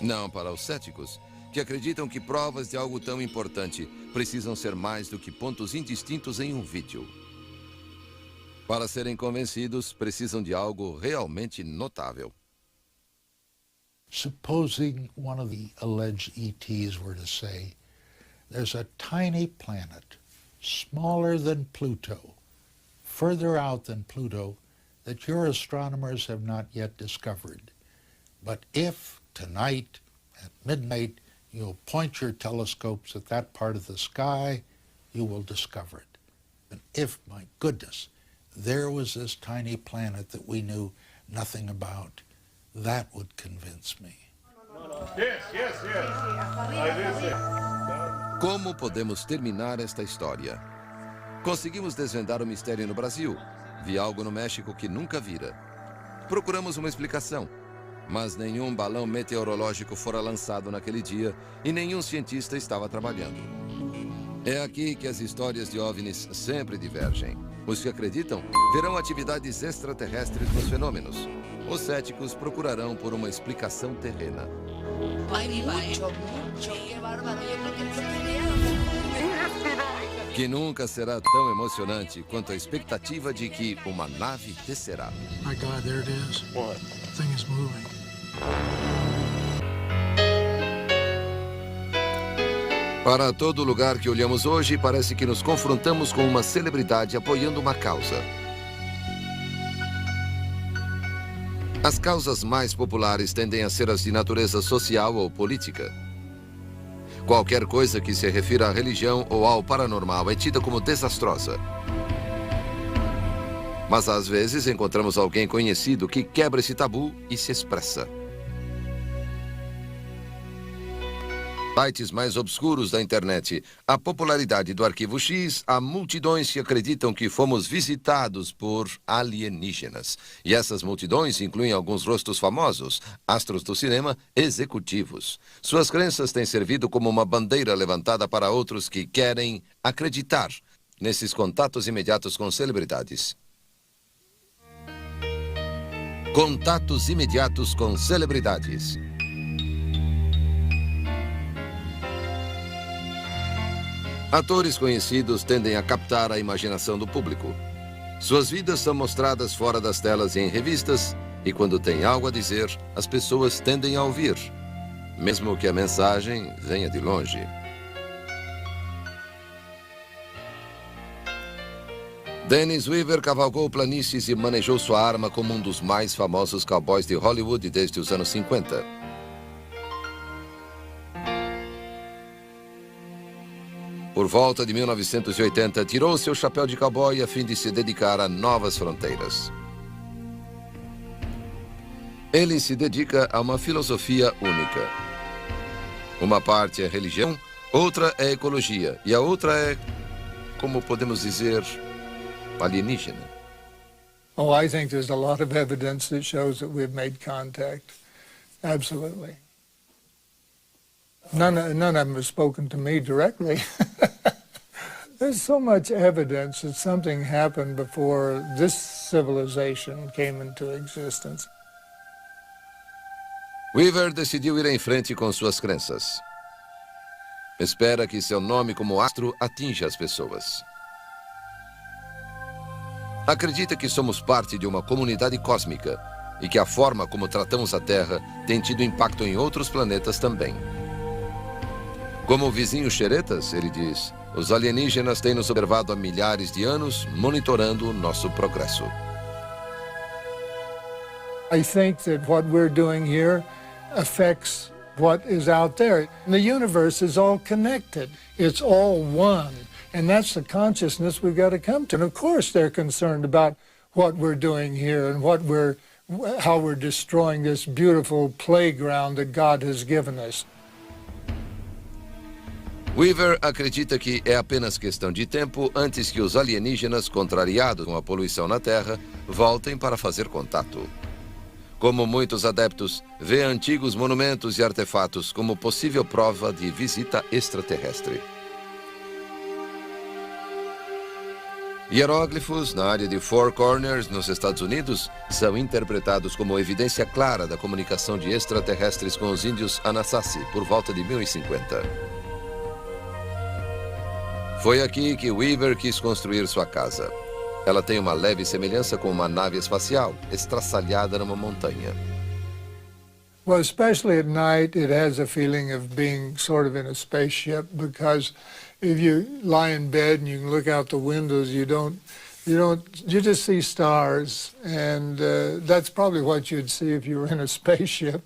C: Não para os céticos, que acreditam que provas de algo tão importante precisam ser mais do que pontos indistintos em um vídeo. Para serem convencidos, precisam de algo realmente notável.
M: Supposing one of the alleged ETs were to say, there's a tiny planet, smaller than Pluto, further out than Pluto, that your astronomers have not yet discovered. But if tonight at midnight you'll point your telescopes at that part of the sky, you will discover it. And if, my goodness, there was this tiny planet that we knew nothing about, that would convince me.
R: Yes.
C: Como podemos terminar esta história? Conseguimos desvendar o mistério no Brasil. Vi algo no México que nunca vira. Procuramos uma explicação, mas nenhum balão meteorológico fora lançado naquele dia e nenhum cientista estava trabalhando. É aqui que as histórias de OVNIs sempre divergem. Os que acreditam verão atividades extraterrestres nos fenômenos. Os céticos procurarão por uma explicação terrena. Que nunca será tão emocionante quanto a expectativa de que uma nave descerá.
V: My God, there it is. What? The thing is moving.
C: Para todo lugar que olhamos hoje, parece que nos confrontamos com uma celebridade apoiando uma causa. As causas mais populares tendem a ser as de natureza social ou política. Qualquer coisa que se refira à religião ou ao paranormal é tida como desastrosa. Mas às vezes encontramos alguém conhecido que quebra esse tabu e se expressa. Sites mais obscuros da internet, a popularidade do Arquivo X, há multidões que acreditam que fomos visitados por alienígenas. E essas multidões incluem alguns rostos famosos, astros do cinema, executivos. Suas crenças têm servido como uma bandeira levantada para outros que querem acreditar nesses contatos imediatos com celebridades. Contatos imediatos com celebridades. Atores conhecidos tendem a captar a imaginação do público. Suas vidas são mostradas fora das telas e em revistas, e quando tem algo a dizer, as pessoas tendem a ouvir, mesmo que a mensagem venha de longe. Dennis Weaver cavalgou planícies e manejou sua arma como um dos mais famosos cowboys de Hollywood desde os anos 50. Por volta de 1980, tirou seu chapéu de cowboy a fim de se dedicar a novas fronteiras. Ele se dedica a uma filosofia única. Uma parte é religião, outra é ecologia e a outra é, como podemos dizer, alienígena.
F: Oh, I think there's a lot of evidence that shows that we've made contact. Absolutely. None of them have spoken to me directly. There's so much evidence that something happened before this civilization came into existence.
C: Weaver decidiu ir em frente com suas crenças. Espera que seu nome como astro atinja as pessoas. Acredita que somos parte de uma comunidade cósmica e que a forma como tratamos a Terra tem tido impacto em outros planetas também. Como vizinhos xeretas, ele diz, os alienígenas têm nos observado há milhares de anos, monitorando o nosso progresso.
F: I think that what we're doing here affects what is out there. The universe is all connected. It's all one. And that's the consciousness we've got to come to. And of course they're concerned about what we're doing here and how we're destroying this beautiful playground that God has given us.
C: Weaver acredita que é apenas questão de tempo antes que os alienígenas, contrariados com a poluição na Terra, voltem para fazer contato. Como muitos adeptos, vê antigos monumentos e artefatos como possível prova de visita extraterrestre. Hieróglifos na área de Four Corners, nos Estados Unidos, são interpretados como evidência clara da comunicação de extraterrestres com os índios Anasazi por volta de 1050. Foi aqui que Weaver quis construir sua casa. Ela tem uma leve semelhança com uma nave espacial, estraçalhada numa montanha.
F: Well, especially at night, it has a feeling of being sort of in a spaceship, because if you lie in bed and you can look out the windows, you just see stars, and that's probably what you'd see if you were in a spaceship.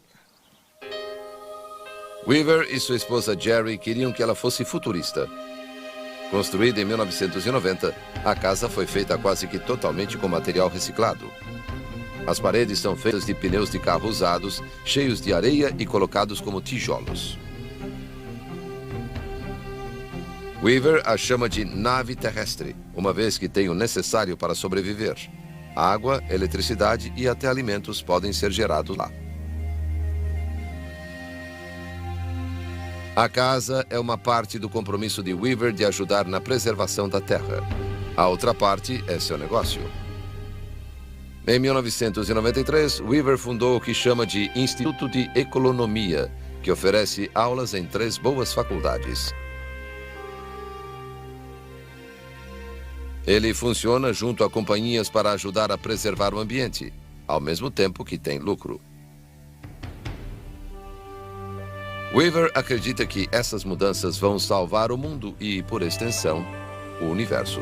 C: Weaver e sua esposa Jerry queriam que ela fosse futurista. Construída em 1990, a casa foi feita quase que totalmente com material reciclado. As paredes são feitas de pneus de carro usados, cheios de areia e colocados como tijolos. Weaver a chama de nave terrestre, uma vez que tem o necessário para sobreviver. Água, eletricidade e até alimentos podem ser gerados lá. A casa é uma parte do compromisso de Weaver de ajudar na preservação da terra. A outra parte é seu negócio. Em 1993, Weaver fundou o que chama de Instituto de Ecolonomia, que oferece aulas em 3 boas faculdades. Ele funciona junto a companhias para ajudar a preservar o ambiente, ao mesmo tempo que tem lucro. Weaver acredita que essas mudanças vão salvar o mundo e, por extensão, o universo.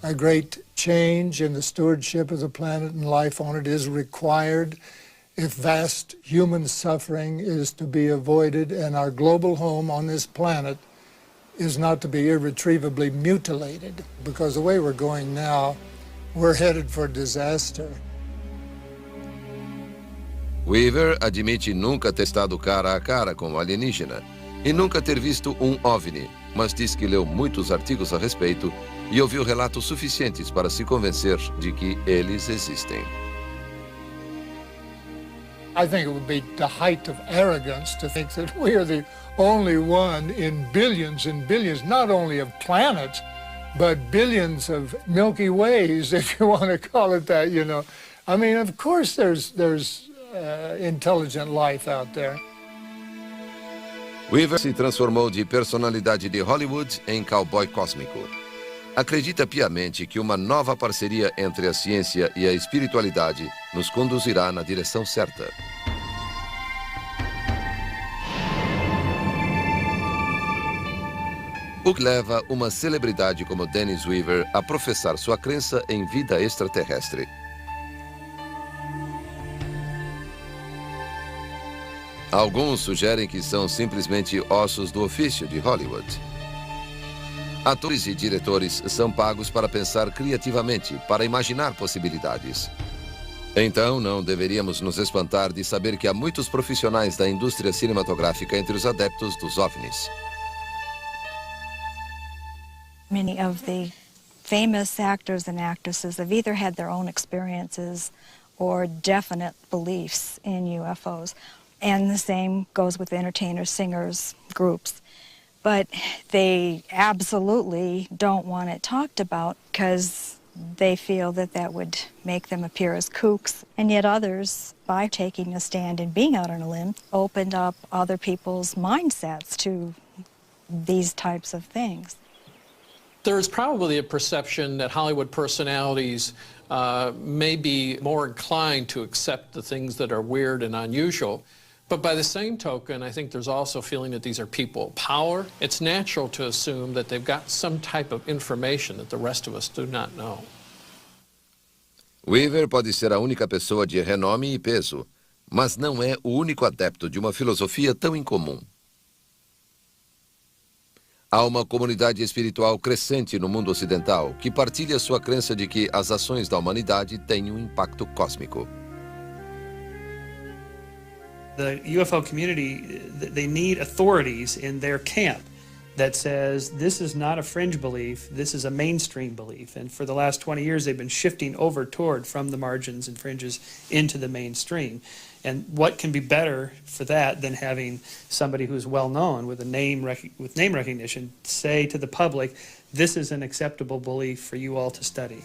F: A great change in the stewardship of the planet and life on it is required if vast human suffering is to be avoided and our global home on this planet is not to be irretrievably mutilated, because the way we're going now, we're headed for disaster.
C: Weaver admite nunca ter estado cara a cara com um alienígena e nunca ter visto um OVNI, mas diz que leu muitos artigos a respeito e ouviu relatos suficientes para se convencer de que eles existem.
F: I think it would be the height of arrogance to think that we are the only one in billions and billions, not only of planets, but billions of Milky Ways, if you want to call it that, you know. I mean, of course there's intelligent life out there.
C: Weaver se transformou de personalidade de Hollywood em cowboy cósmico. Acredita piamente que uma nova parceria entre a ciência e a espiritualidade nos conduzirá na direção certa. O que leva uma celebridade como Dennis Weaver a professar sua crença em vida extraterrestre. Alguns sugerem que são simplesmente ossos do ofício de Hollywood. Atores e diretores são pagos para pensar criativamente, para imaginar possibilidades. Então, não deveríamos nos espantar de saber que há muitos profissionais da indústria cinematográfica entre os adeptos dos OVNIs.
B: Many of the famous actors and actresses have either had their own experiences or definite beliefs in UFOs. And the same goes with entertainers, singers, groups. But they absolutely don't want it talked about because they feel that that would make them appear as kooks. And yet others, by taking a stand and being out on a limb, opened up other people's mindsets to these types of things.
P: There's probably a perception that Hollywood personalities may be more inclined to accept the things that are weird and unusual. But by the same token, I think there's also a feeling that these are people of power. It's natural to assume that they've got some type of information that the rest of us do not know.
C: Weaver pode ser a única pessoa de renome e peso, mas não é o único adepto de uma filosofia tão incomum. Há uma comunidade espiritual crescente no mundo ocidental que partilha sua crença de que as ações da humanidade têm um impacto cósmico.
Q: The UFO community, they need authorities in their camp that says this is not a fringe belief, this is a mainstream belief. And for the last 20 years, they've been shifting over toward from the margins and fringes into the mainstream. And what can be better for that than having somebody who's well known with name recognition say to the public, this is an acceptable belief for you all to study.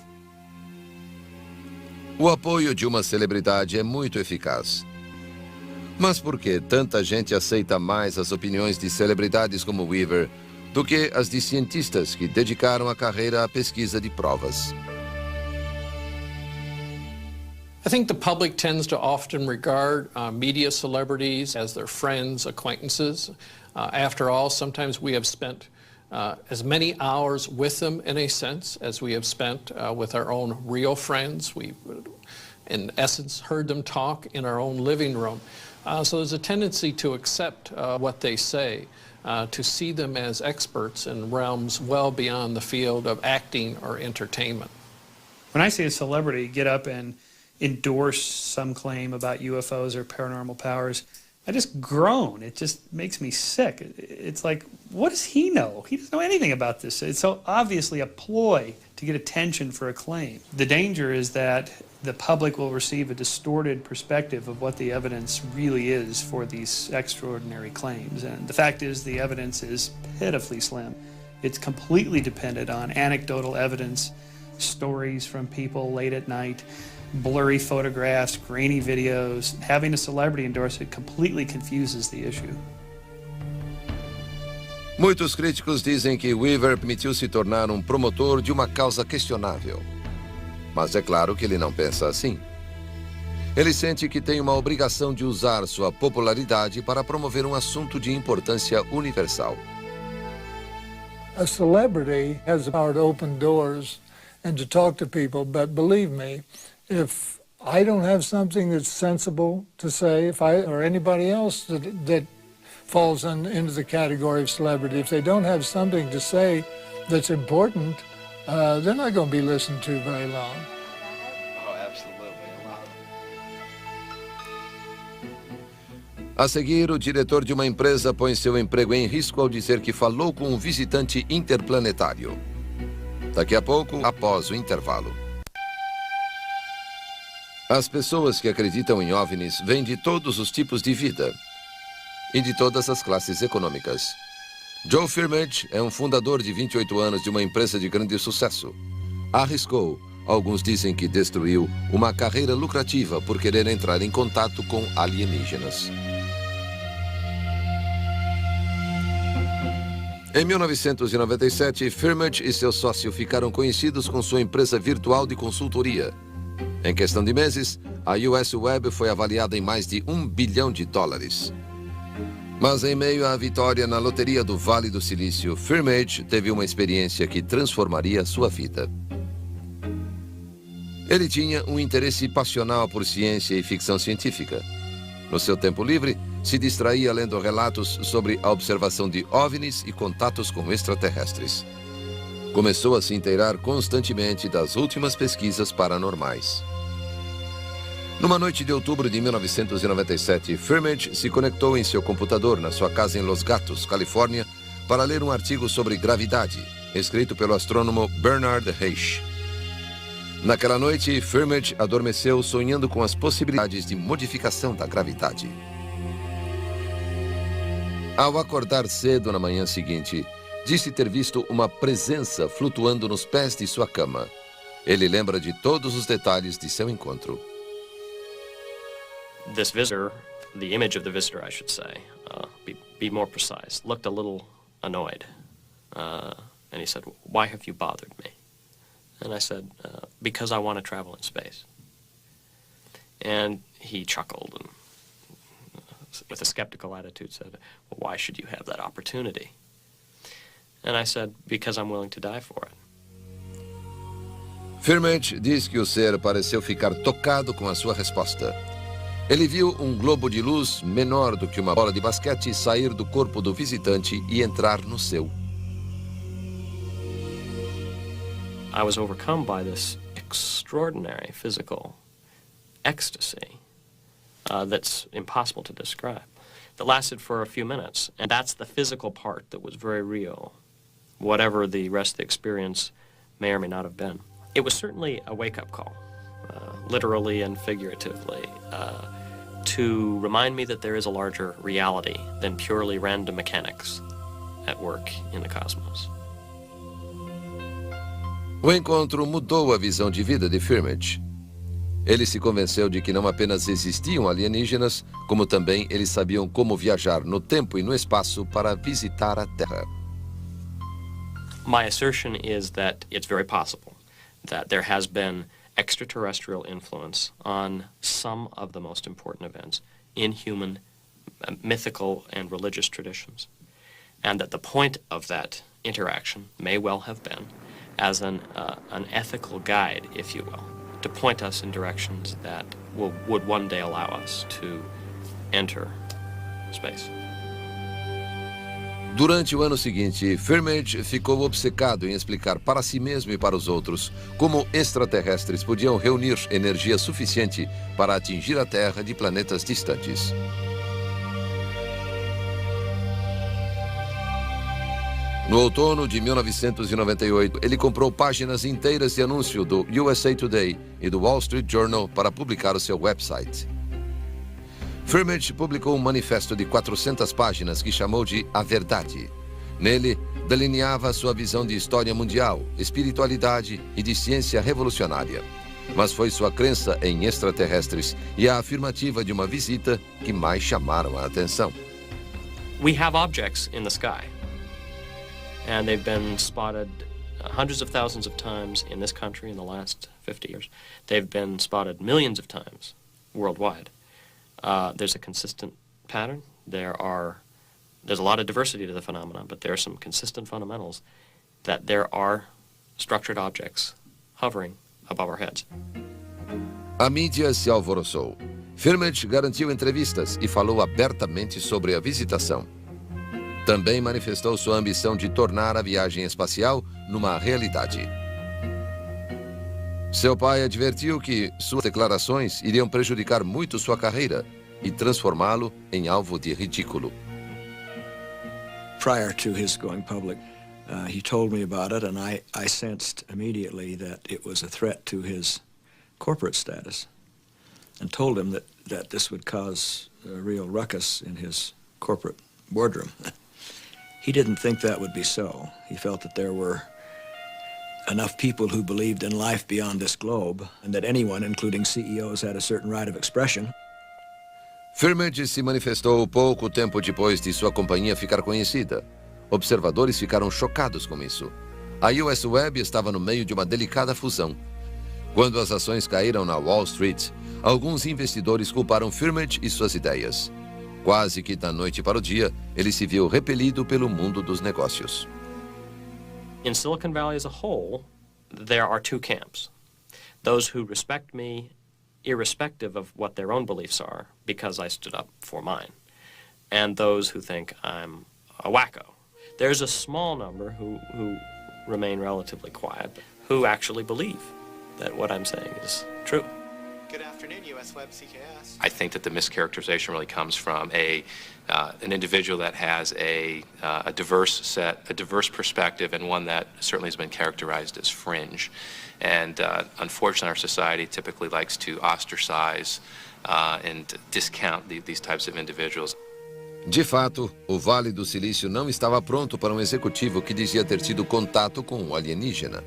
C: O apoio de uma celebridade é muito eficaz. Mas por que tanta gente aceita mais as opiniões de celebridades como Weaver do que as de cientistas que dedicaram a carreira à pesquisa de provas?
P: I think the public tends to often regard media celebrities as their friends, acquaintances. After all, sometimes we have spent as many hours with them, in a sense, as we have spent with our own real friends. We, in essence, heard them talk in our own living room. So there's a tendency to accept what they say, to see them as experts in realms well beyond the field of acting or entertainment.
Q: When I see a celebrity get up and endorse some claim about UFOs or paranormal powers, I just groan. It just makes me sick. It's like, what does he know? He doesn't know anything about this. It's so obviously a ploy to get attention for a claim. The danger is that the public will receive a distorted perspective of what the evidence really is for these extraordinary claims. And the fact is, the evidence is pitifully slim. It's completely dependent on anecdotal evidence, stories from people late at night, blurry photographs, grainy videos. Having a celebrity endorse it completely confuses the issue.
C: Muitos críticos dizem que Weaver permitiu se tornar um promotor de uma causa questionável. Mas é claro que ele não pensa assim. Ele sente que tem uma obrigação de usar sua popularidade para promover um assunto de importância universal.
F: A celebrity has the power to open doors and to talk to people, but believe me, if I don't have something that's sensible to say, if I or anybody else that falls into the category of celebrity, if they don't have something to say that's important, they're not going to be listened to very long.
K: Oh, absolutely.
C: A seguir, o diretor de uma empresa põe seu emprego em risco ao dizer que falou com um visitante interplanetário. Daqui a pouco, após o intervalo. As pessoas que acreditam em OVNIs vêm de todos os tipos de vida e de todas as classes econômicas. Joe Firmage é um fundador de 28 anos de uma empresa de grande sucesso. Arriscou, alguns dizem que destruiu, uma carreira lucrativa por querer entrar em contato com alienígenas. Em 1997, Firmage e seu sócio ficaram conhecidos com sua empresa virtual de consultoria. Em questão de meses, a US Web foi avaliada em mais de $1 bilhão. Mas em meio à vitória na loteria do Vale do Silício, Firmage teve uma experiência que transformaria sua vida. Ele tinha um interesse passional por ciência e ficção científica. No seu tempo livre, se distraía lendo relatos sobre a observação de OVNIs e contatos com extraterrestres. Começou a se inteirar constantemente das últimas pesquisas paranormais. Numa noite de outubro de 1997, Firmage se conectou em seu computador na sua casa em Los Gatos, Califórnia, para ler um artigo sobre gravidade, escrito pelo astrônomo Bernard Heisch. Naquela noite, Firmage adormeceu sonhando com as possibilidades de modificação da gravidade. Ao acordar cedo na manhã seguinte, disse ter visto uma presença flutuando nos pés de sua cama. Ele lembra de todos os detalhes de seu encontro.
K: This visitor, the image of the visitor, I should say, be more precise, looked a little annoyed. And he said, "Why have you bothered me?" And I said, "Because I want to travel in space." And he chuckled and, with a skeptical attitude, said, "Well, why should you have that opportunity?" And I said, "Because I'm willing to die for it."
C: Firmage diz que o ser pareceu ficar tocado com a sua resposta. Ele viu um globo de luz menor do que uma bola de basquete sair do corpo do visitante e entrar no seu.
K: I was overcome by this extraordinary physical ecstasy that's impossible to describe. That lasted for a few minutes, and that's the physical part that was very real, whatever the rest of the experience may or may not have been. It was certainly a wake-up call, literally and figuratively, to remind me that there is a larger reality than purely random mechanics at work in the cosmos.
C: O encontro mudou a visão de vida de Firmage. Ele se convenceu de que não apenas existiam alienígenas, como também eles sabiam como viajar no tempo e no espaço para visitar a Terra.
K: My assertion is that it's very possible that there has been extraterrestrial influence on some of the most important events in human mythical and religious traditions. And that the point of that interaction may well have been as an ethical guide, if you will, to point us in directions that would one day allow us to enter space.
C: Durante o ano seguinte, Firmage ficou obcecado em explicar para si mesmo e para os outros como extraterrestres podiam reunir energia suficiente para atingir a Terra de planetas distantes. No outono de 1998, ele comprou páginas inteiras de anúncio do USA Today e do Wall Street Journal para publicar o seu website. Firmage publicou um manifesto de 400 páginas que chamou de A Verdade. Nele, delineava sua visão de história mundial, espiritualidade e de ciência revolucionária. Mas foi sua crença em extraterrestres e a afirmativa de uma visita que mais chamaram a atenção.
K: We have objects in the sky. And they've been spotted hundreds of thousands of times in this country in the last 50 years. They've been spotted millions of times worldwide. There's a consistent pattern. There's a lot of diversity to the phenomenon, but there are some consistent fundamentals that there are structured objects hovering above our heads.
C: A mídia se alvoroçou. Firmage garantiu entrevistas e falou abertamente sobre a visitação. Também manifestou sua ambição de tornar a viagem espacial numa realidade. Seu pai advertiu que suas declarações iriam prejudicar muito sua carreira e transformá-lo em alvo de ridículo.
L: Prior to his going public, he told me about it, and I sensed immediately that it was a threat to his corporate status, and told him that this would cause a real ruckus in his corporate boardroom. He didn't think that would be so. He felt that there were enough people who believed in life beyond this globe, and that anyone, including CEOs, had a certain right of expression.
C: Firmage se manifestou pouco tempo depois de sua companhia ficar conhecida. Observadores ficaram chocados com isso. A US Web estava no meio de uma delicada fusão. Quando as ações caíram na Wall Street, alguns investidores culparam Firmage e suas ideias. Quase que da noite para o dia, ele se viu repelido pelo mundo dos negócios.
K: In Silicon Valley as a whole, there are two camps. Those who respect me, irrespective of what their own beliefs are, because I stood up for mine. And those who think I'm a wacko. There's a small number who remain relatively quiet, who actually believe that what I'm saying is true.
A: Good afternoon, US Web CKS.
S: I think that the mischaracterization really comes from an individual that has a diverse perspective, and one that certainly has been characterized as fringe. And unfortunately, our society typically likes to ostracize and discount these types of individuals.
C: De fato, o Vale do Silício não estava pronto para um executivo que dizia ter tido contato com um alienígena.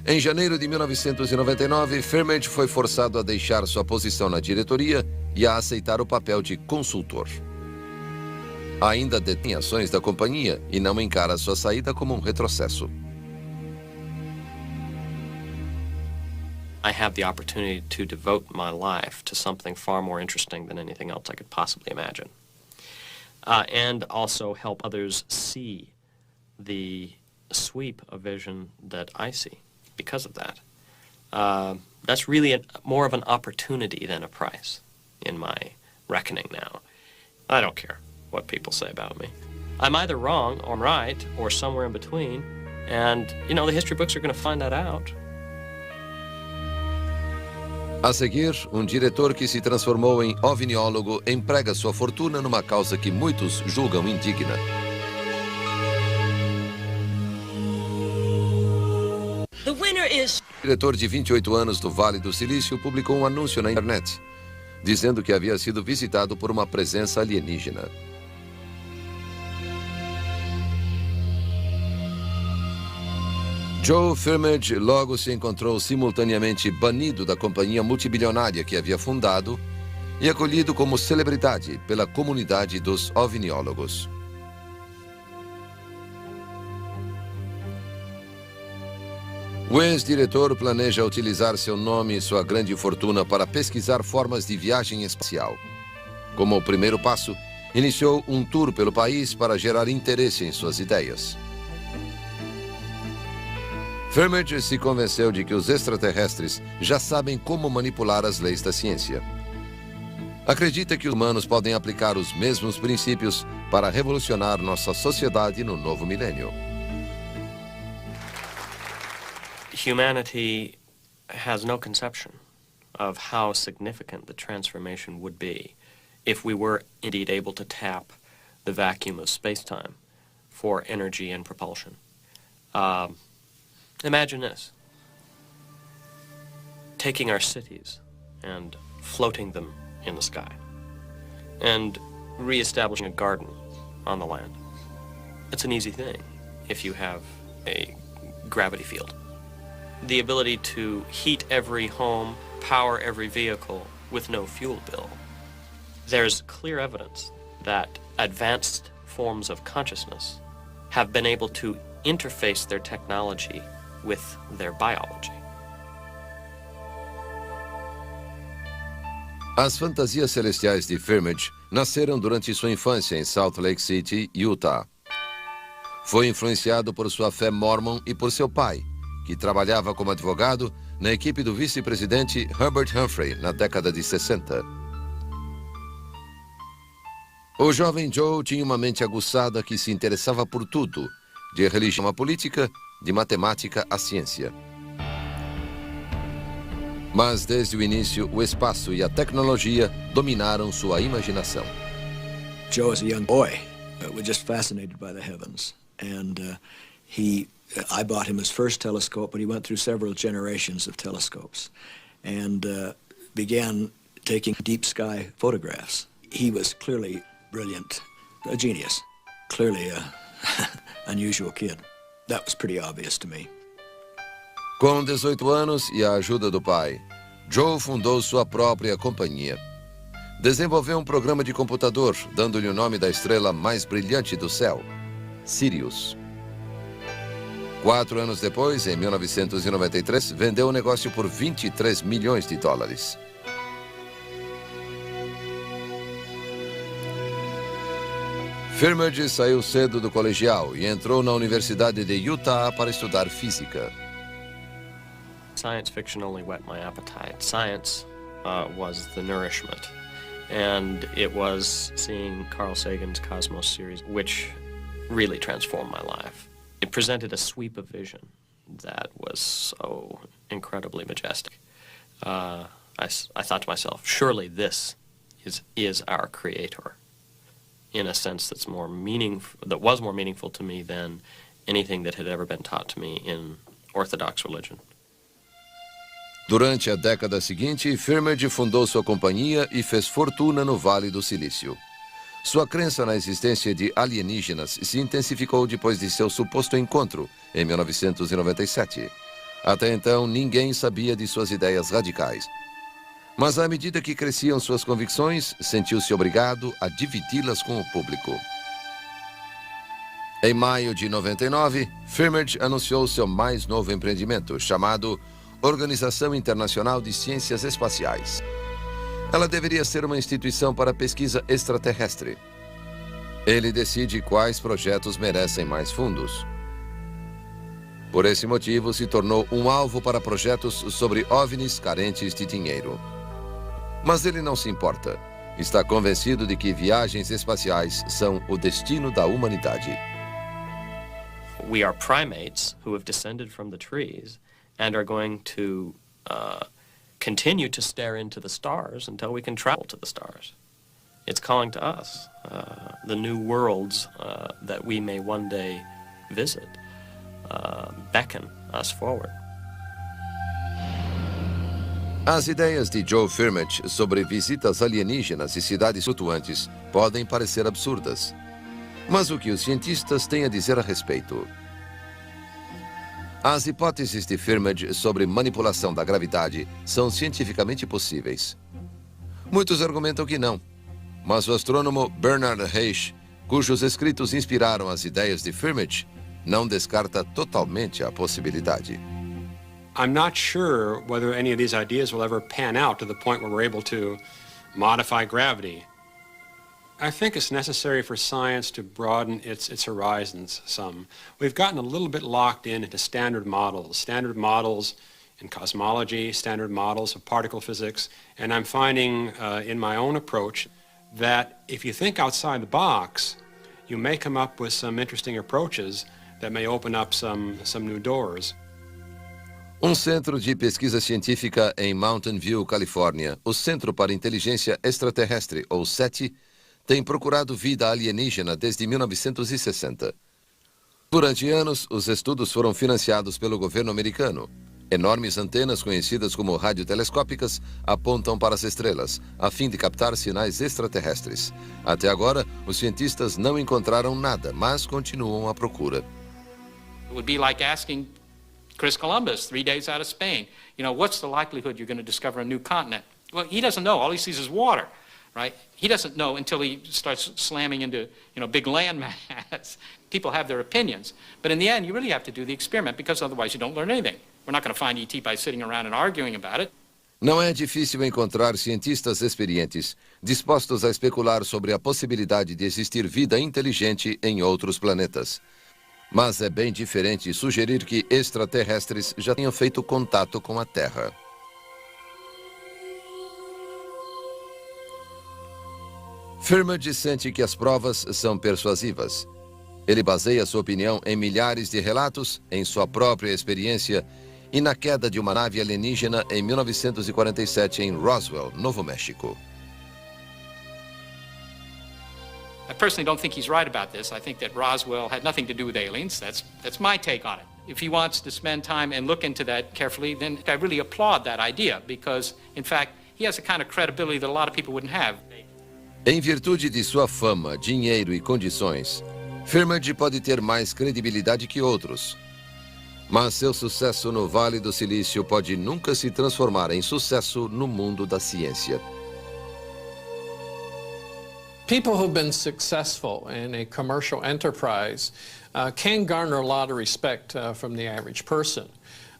C: Em janeiro de 1999, Firmage foi forçado a deixar sua posição na diretoria e a aceitar o papel de consultor. Ainda detém ações da companhia e não encara sua saída como um retrocesso.
K: I have the opportunity to devote my life to something far more interesting than anything else I could possibly imagine. And also help others see the sweep of vision that I see. Because of that. That's really more of an opportunity than a price in my reckoning now. I don't care what people say about me. I'm either wrong or right or somewhere in between, and, you know, the history books are going to find that out.
C: A seguir, diretor que se transformou em ovniólogo emprega sua fortuna numa causa que muitos julgam indigna. O diretor de 28 anos do Vale do Silício publicou um anúncio na internet, dizendo que havia sido visitado por uma presença alienígena. Joe Firmage logo se encontrou simultaneamente banido da companhia multibilionária que havia fundado e acolhido como celebridade pela comunidade dos ovniólogos. O ex-diretor planeja utilizar seu nome e sua grande fortuna para pesquisar formas de viagem espacial. Como o primeiro passo, iniciou um tour pelo país para gerar interesse em suas ideias. Firmage se convenceu de que os extraterrestres já sabem como manipular as leis da ciência. Acredita que os humanos podem aplicar os mesmos princípios para revolucionar nossa sociedade no novo milênio.
K: Humanity has no conception of how significant the transformation would be if we were indeed able to tap the vacuum of space-time for energy and propulsion. Imagine this: taking our cities and floating them in the sky, and re-establishing a garden on the land. It's an easy thing if you have a gravity field. The ability to heat every home, power every vehicle with no fuel bill. There's clear evidence that advanced forms of consciousness have been able to interface their technology with their biology.
C: As fantasias celestiais de Firmage nasceram durante sua infância em Salt Lake City, Utah. Foi influenciado por sua fé mormon e por seu pai, que trabalhava como advogado na equipe do vice-presidente Herbert Humphrey na década de 60. O jovem Joe tinha uma mente aguçada que se interessava por tudo, de religião à política, de matemática à ciência. Mas desde o início, o espaço e a tecnologia dominaram sua imaginação.
L: Joe, as a young boy, was just fascinated by the heavens, and I bought him his first telescope, but he went through several generations of telescopes and began taking deep sky photographs. He was clearly brilliant, a genius, clearly an unusual kid. That was pretty obvious to me.
C: Com 18 anos e a ajuda do pai, Joe fundou sua própria companhia. Desenvolveu um programa de computador, dando-lhe o nome da estrela mais brilhante do céu, Sirius. 4 anos depois, em 1993, vendeu o negócio por $23 milhões. Firmage saiu cedo do colegial e entrou na Universidade de Utah para estudar física.
K: Science fiction only whet my appetite. Science was the nourishment. And it was seeing Carl Sagan's Cosmos series, which really transformed my life. It presented a sweep of vision that was so incredibly majestic. I thought to myself, surely this is our creator, in a sense that was more meaningful to me than anything that had ever been taught to me in Orthodox religion.
C: Durante a década seguinte, Firmage fundou sua companhia e fez fortuna no Vale do Silício. Sua crença na existência de alienígenas se intensificou depois de seu suposto encontro, em 1997. Até então, ninguém sabia de suas ideias radicais. Mas à medida que cresciam suas convicções, sentiu-se obrigado a dividi-las com o público. Em maio de 99, Firmage anunciou seu mais novo empreendimento, chamado Organização Internacional de Ciências Espaciais. Ela deveria ser uma instituição para pesquisa extraterrestre. Ele decide quais projetos merecem mais fundos. Por esse motivo, se tornou um alvo para projetos sobre OVNIs carentes de dinheiro. Mas ele não se importa. Está convencido de que viagens espaciais são o destino da humanidade.
K: We are primates who have descended from the trees and are going to continue to stare into the stars until we can travel to the stars. It's calling to us, the new worlds that we may one day visit, beckon us forward.
C: As ideias de Joe Firmage sobre visitas alienígenas e cidades flutuantes podem parecer absurdas. Mas o que os cientistas têm a dizer a respeito? As hipóteses de Firmage sobre manipulação da gravidade são cientificamente possíveis. Muitos argumentam que não, mas o astrônomo Bernard Heisch, cujos escritos inspiraram as ideias de Firmage, não descarta totalmente a possibilidade.
H: I'm not sure whether any of these ideas will ever pan out to the point where we're able to modify gravity. I think it's necessary for science to broaden its horizons some. We've gotten a little bit locked into standard models in cosmology, standard models of particle physics, and I'm finding in my own approach that if you think outside the box, you may come up with some interesting approaches that may open up some new doors.
C: Centro de pesquisa científica em Mountain View, Califórnia, o Centro para Inteligência Extraterrestre, ou SETI, tem procurado vida alienígena desde 1960. Durante anos, os estudos foram financiados pelo governo americano. Enormes antenas, conhecidas como radiotelescópicas, apontam para as estrelas, a fim de captar sinais extraterrestres. Até agora, os cientistas não encontraram nada, mas continuam à procura.
T: It would be like asking Chris Columbus 3 days out of Spain, what's the likelihood you're going to discover a new continent? Well, he doesn't know. All he sees is water, right? He doesn't know until he starts slamming into, big land mass. People have their opinions. But in the end, you really have to do the experiment because otherwise you don't learn anything. We're not going to find ET by sitting around and arguing about it.
C: Não é difícil encontrar cientistas experientes dispostos a especular sobre a possibilidade de existir vida inteligente em outros planetas. Mas é bem diferente sugerir que extraterrestres já tenham feito contato com a Terra. Firmage sente que as provas são persuasivas. Ele baseia sua opinião em milhares de relatos, em sua própria experiência e na queda de uma nave alienígena em 1947 em Roswell, Novo México.
T: I personally don't think he's right about this. I think that Roswell had nothing to do with aliens. That's my take on it. If he wants to spend time and look into that carefully, then I really applaud that idea because, in fact, he has a kind of credibility that a lot of people wouldn't have.
C: Em virtude de sua fama, dinheiro e condições, Firmage pode ter mais credibilidade que outros. Mas seu sucesso no Vale do Silício pode nunca se transformar em sucesso no mundo da ciência.
P: People who've been successful in a commercial enterprise can garner a lot of respect from the average person.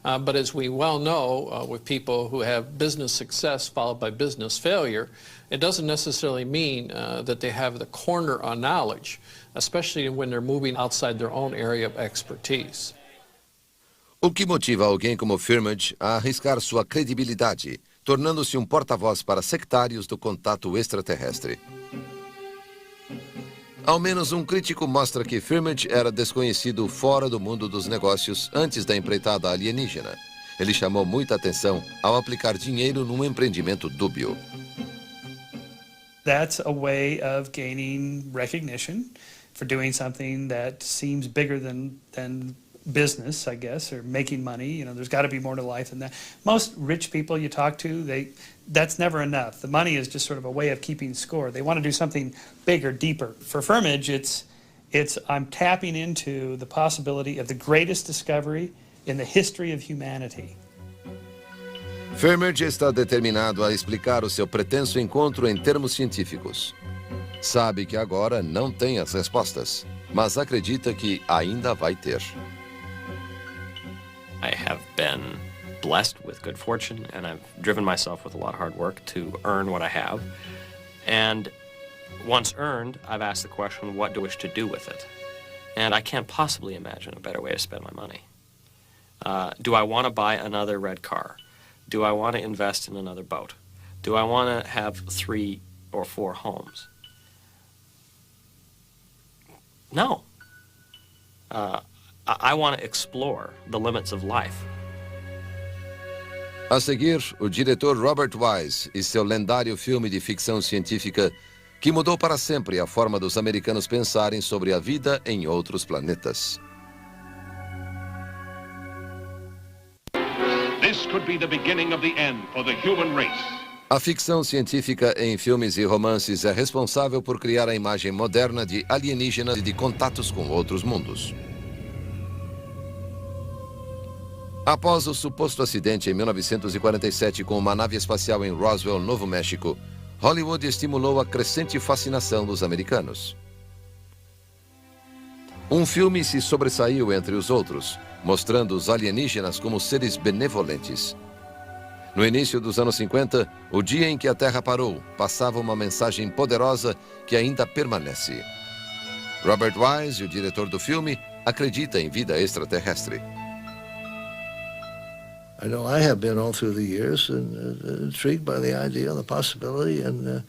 P: But as we well know, with people who have business success followed by business failure, it doesn't necessarily mean that they have the corner on knowledge, especially when they're moving outside their own area of expertise.
C: O que motiva alguém como Firmage a arriscar sua credibilidade, tornando-se porta-voz para sectários do contato extraterrestre? Ao menos crítico mostra que Firmage era desconhecido fora do mundo dos negócios antes da empreitada alienígena. Ele chamou muita atenção ao aplicar dinheiro num empreendimento dúbio.
Q: That's a way of gaining recognition for doing something that seems bigger than business, I guess, or making money. There's got to be more to life than that. Most rich people you talk to, that's never enough. The money is just sort of a way of keeping score. They want to do something bigger, deeper. For Firmage, it's I'm tapping into the possibility of the greatest discovery in the history of humanity.
C: Firmage está determinado a explicar o seu pretenso encontro em termos científicos. Sabe que agora não tem as respostas, mas acredita que ainda vai ter.
K: I have been blessed with good fortune, and I've driven myself with a lot of hard work to earn what I have. And once earned, I've asked the question, what do I wish to do with it? And I can't possibly imagine a better way to spend my money. Do I want to buy another red car? Do I want to invest in another boat? Do I want to have 3 or 4 homes? No. I want to explore the limits of life.
C: A seguir, o diretor Robert Wise e seu lendário filme de ficção científica que mudou para sempre a forma dos americanos pensarem sobre a vida em outros planetas.
N: This could be the beginning of the end for the human race.
C: A ficção científica em filmes e romances é responsável por criar a imagem moderna de alienígenas e de contatos com outros mundos. Após o suposto acidente em 1947 com uma nave espacial em Roswell, Novo México, Hollywood estimulou a crescente fascinação dos americanos. Um filme se sobressaiu entre os outros, mostrando os alienígenas como seres benevolentes. No início dos anos 50, O Dia em que a Terra Parou passava uma mensagem poderosa que ainda permanece. Robert Wise, o diretor do filme, acredita em vida extraterrestre.
E: I know I have been all through the years intrigued by the idea, the possibility, and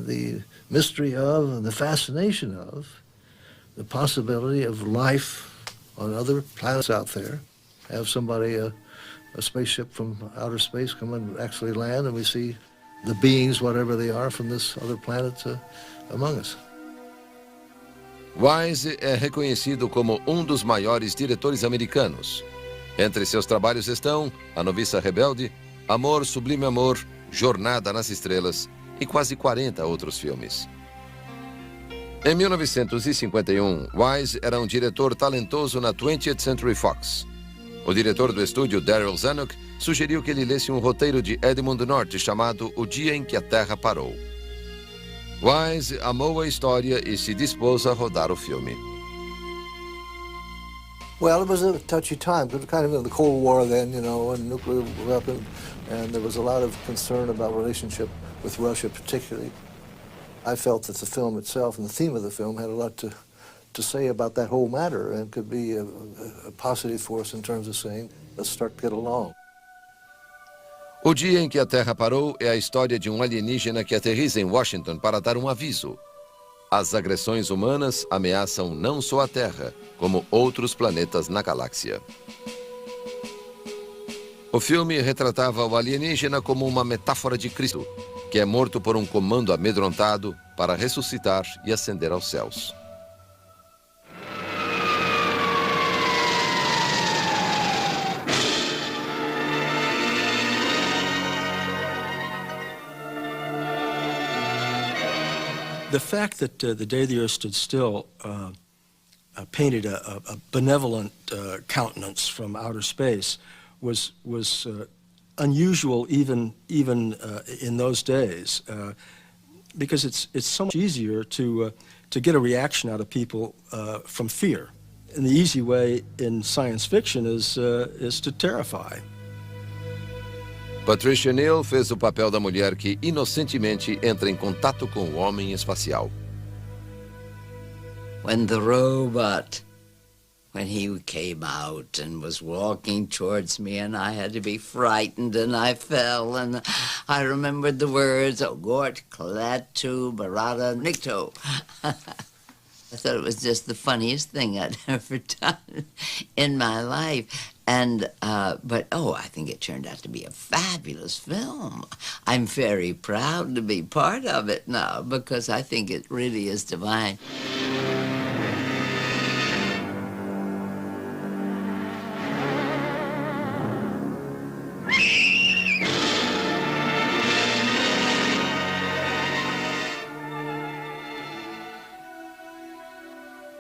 E: the mystery of, and the fascination of, the possibility of life on other planets out there. Have somebody, a spaceship from outer space come and actually land, and we see the beings, whatever they are, from this other planet among us.
C: Wise é reconhecido como um dos maiores diretores americanos. Entre seus trabalhos estão A Noviça Rebelde, Amor, Sublime Amor, Jornada nas Estrelas e quase 40 outros filmes. Em 1951, Wise era um diretor talentoso na 20th Century Fox. O diretor do estúdio, Darryl Zanuck, sugeriu que ele lesse um roteiro de Edmund North chamado O Dia em que a Terra Parou. Wise amou a história e se dispôs a rodar o filme.
E: Well, it was a touchy time, but kind of in the Cold War then, you know, when nuclear weapon, and there was a lot of concern about relationship with Russia particularly. I felt that the film itself and the theme of the film had a lot to say about that whole matter and could be a positive force in terms of saying, let's start to get along.
C: O Dia em que a Terra Parou é a história de um alienígena que aterriza em Washington para dar um aviso. As agressões humanas ameaçam não só a Terra, como outros planetas na galáxia. O filme retratava o alienígena como uma metáfora de Cristo, que é morto por um comando amedrontado para ressuscitar e ascender aos céus.
L: The fact that the day the Earth stood still painted a benevolent countenance from outer space was unusual even in those days, because it's so much easier to get a reaction out of people from fear. And the easy way in science fiction is to terrify.
C: Patricia Neal fez o papel da mulher que inocentemente entra em contato com o homem espacial.
I: When the robot, when he came out and was walking towards me, and I had to be frightened, and I fell, and I remembered the words, Gort, Klatu, Barada, Nikto. I thought it was just the funniest thing I'd ever done in my life. And, but I think it turned out to be a fabulous film. I'm very proud to be part of it now because I think it really is divine.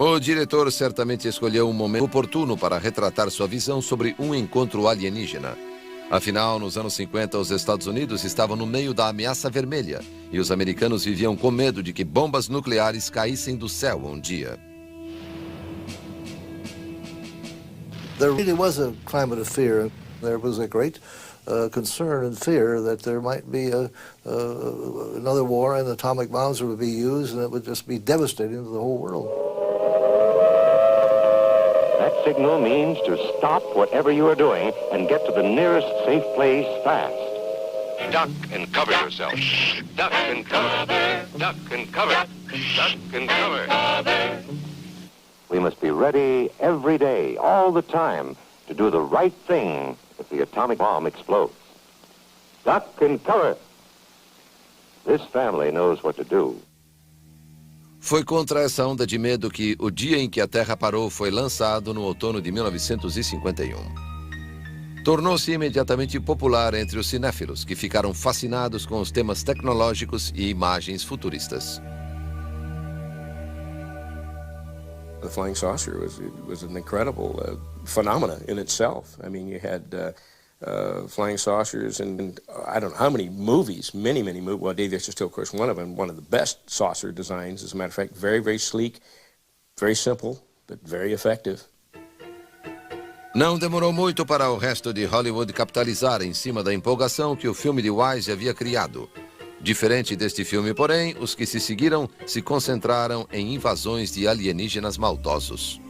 C: O diretor certamente escolheu um momento oportuno para retratar sua visão sobre um encontro alienígena. Afinal, nos anos 50, os Estados Unidos estavam no meio da ameaça vermelha e os americanos viviam com medo de que bombas nucleares caíssem do céu um dia.
E: There really was a climate of fear. There was a great concern and fear that there might be another war and atomic bombs would be used and it would just be devastating to the whole world.
N: That signal means to stop whatever you are doing and get to the nearest safe place fast. Duck and cover yourself. Duck and cover. Duck and cover. Duck and cover. We must be ready every day, all the time, to do the right thing if the atomic bomb explodes. Duck and cover. This family knows what to do.
C: Foi contra essa onda de medo que O Dia em que a Terra Parou foi lançado no outono de 1951. Tornou-se imediatamente popular entre os cinéfilos, que ficaram fascinados com os temas tecnológicos e imagens futuristas.
U: The flying saucer was an incredible phenomena in itself. I mean, you had flying saucers and I don't know how many movies, many movies. Well, Davy is still, of course, one of them, one of the best saucer designs. As a matter of fact, very, very sleek, very simple, but very effective.
C: Não demorou muito para o resto de Hollywood capitalizar em cima da empolgação que o filme de Wise havia criado. Diferente deste filme, porém, os que se seguiram se concentraram em invasões de alienígenas maldosos.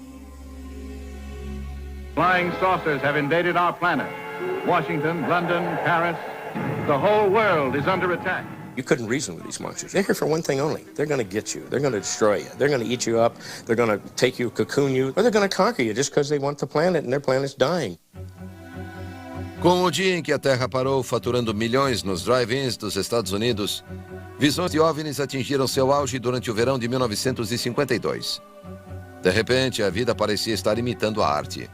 R: Flying saucers have invaded our planet. Washington, London, Paris, the whole world is under attack.
U: You couldn't reason with these monsters. They're here for one thing only. They're going to get you. They're going to destroy you. They're going to eat you up. They're going to take you, cocoon you, or they're going to conquer you just because they want the planet and their planet's dying.
C: Com o dia em que a Terra parou faturando milhões nos drive-ins dos Estados Unidos, visões de OVNIs atingiram seu auge durante o verão de 1952. De repente, a vida parecia estar imitando a arte.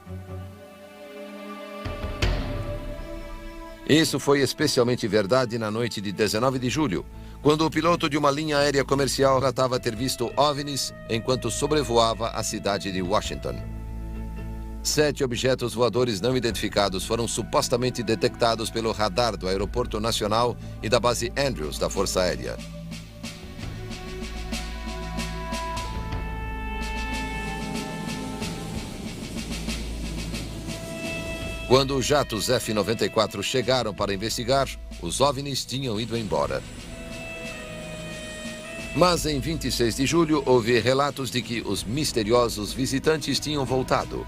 C: Isso foi especialmente verdade na noite de 19 de julho, quando o piloto de uma linha aérea comercial relatava ter visto OVNIs enquanto sobrevoava a cidade de Washington. 7 objetos voadores não identificados foram supostamente detectados pelo radar do Aeroporto Nacional e da base Andrews da Força Aérea. Quando os jatos F-94 chegaram para investigar, os OVNIs tinham ido embora. Mas em 26 de julho houve relatos de que os misteriosos visitantes tinham voltado.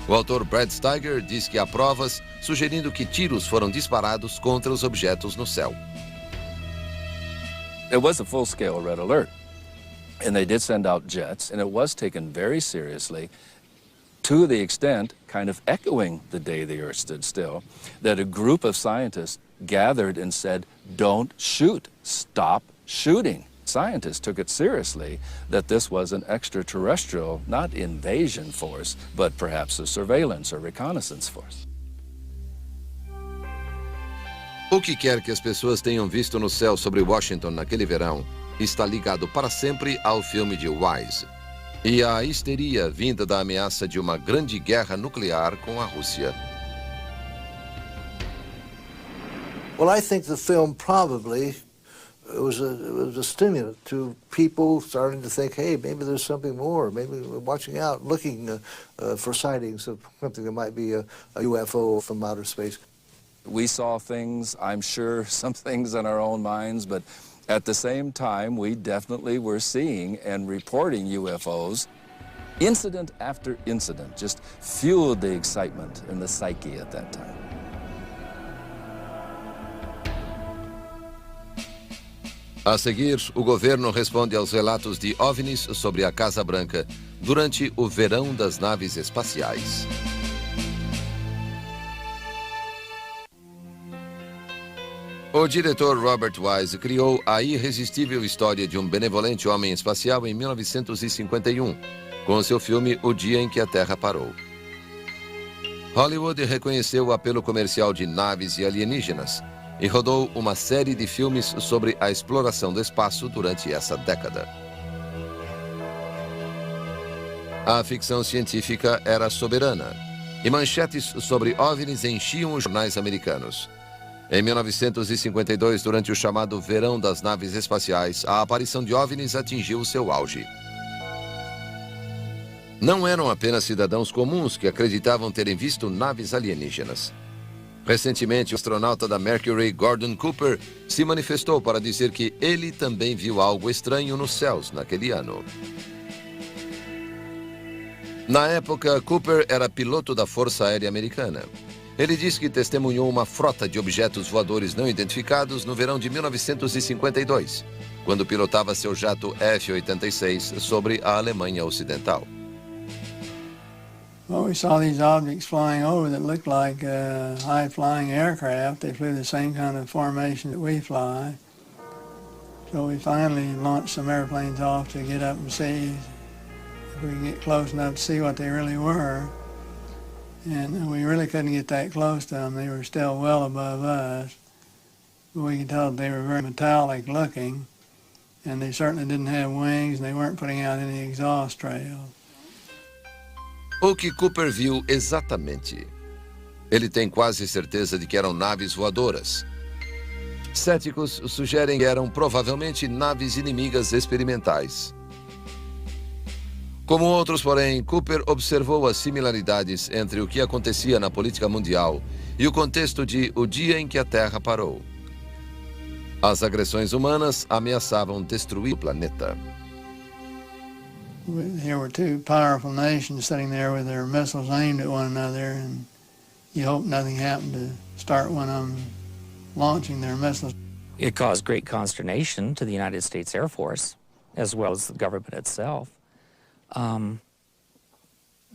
C: O autor Brad Steiger diz que há provas sugerindo que tiros foram disparados contra os objetos no céu.
D: It was a full-scale red alert, and they did send out jets, and it was taken very seriously, to the extent, kind of echoing the day the Earth stood still, that a group of scientists gathered and said, "Don't shoot, stop shooting." Scientists took it seriously that this was an extraterrestrial, not invasion force, but perhaps a surveillance or reconnaissance force.
C: O que quer que as pessoas tenham visto no céu sobre Washington naquele verão está ligado para sempre ao filme de Wise e à histeria vinda da ameaça de uma grande guerra nuclear com a Rússia.
E: Well, I think the film probably it was a stimulant to people starting to think, hey, maybe there's something more. Maybe we're watching out, looking for sightings of something that might be a UFO from outer space.
D: We saw things, I'm sure, some things in our own minds, but at the same time, we definitely were seeing and reporting UFOs. Incident after incident just fueled the excitement in the psyche at that time.
C: A seguir, o governo responde aos relatos de OVNIs sobre a Casa Branca durante o verão das naves espaciais. O diretor Robert Wise criou a irresistível história de um benevolente homem espacial em 1951, com seu filme O Dia em que a Terra Parou. Hollywood reconheceu o apelo comercial de naves e alienígenas e rodou uma série de filmes sobre a exploração do espaço durante essa década. A ficção científica era soberana e manchetes sobre OVNIs enchiam os jornais americanos. Em 1952, durante o chamado Verão das Naves Espaciais, a aparição de OVNIs atingiu seu auge. Não eram apenas cidadãos comuns que acreditavam terem visto naves alienígenas. Recentemente, o astronauta da Mercury, Gordon Cooper, se manifestou para dizer que ele também viu algo estranho nos céus naquele ano. Na época, Cooper era piloto da Força Aérea Americana. Ele disse que testemunhou uma frota de objetos voadores não identificados no verão de 1952, quando pilotava seu jato F-86 sobre a Alemanha Ocidental.
G: Well, we saw these objects flying over that looked like high-flying aircraft. They flew the same kind of formation that we fly. So we finally launched some airplanes off to get up and see if we could get close enough to see what they really were. And we really couldn't get that close to them. They were still well above us. But we could tell that they were very metallic looking, and they certainly didn't have wings, and they weren't putting out any exhaust trails.
C: O que Cooper viu exatamente? Ele tem quase certeza de que eram naves voadoras. Céticos sugerem que eram provavelmente naves inimigas experimentais. Como outros, porém, Cooper observou as similaridades entre o que acontecia na política mundial e o contexto de O Dia em que a Terra Parou. As agressões humanas ameaçavam destruir o planeta.
G: Here were two powerful nations sitting there with their missiles aimed at one another, and you hope nothing happened to start one of them launching their missiles.
J: It caused great consternation to the United States Air Force, as well as the government itself.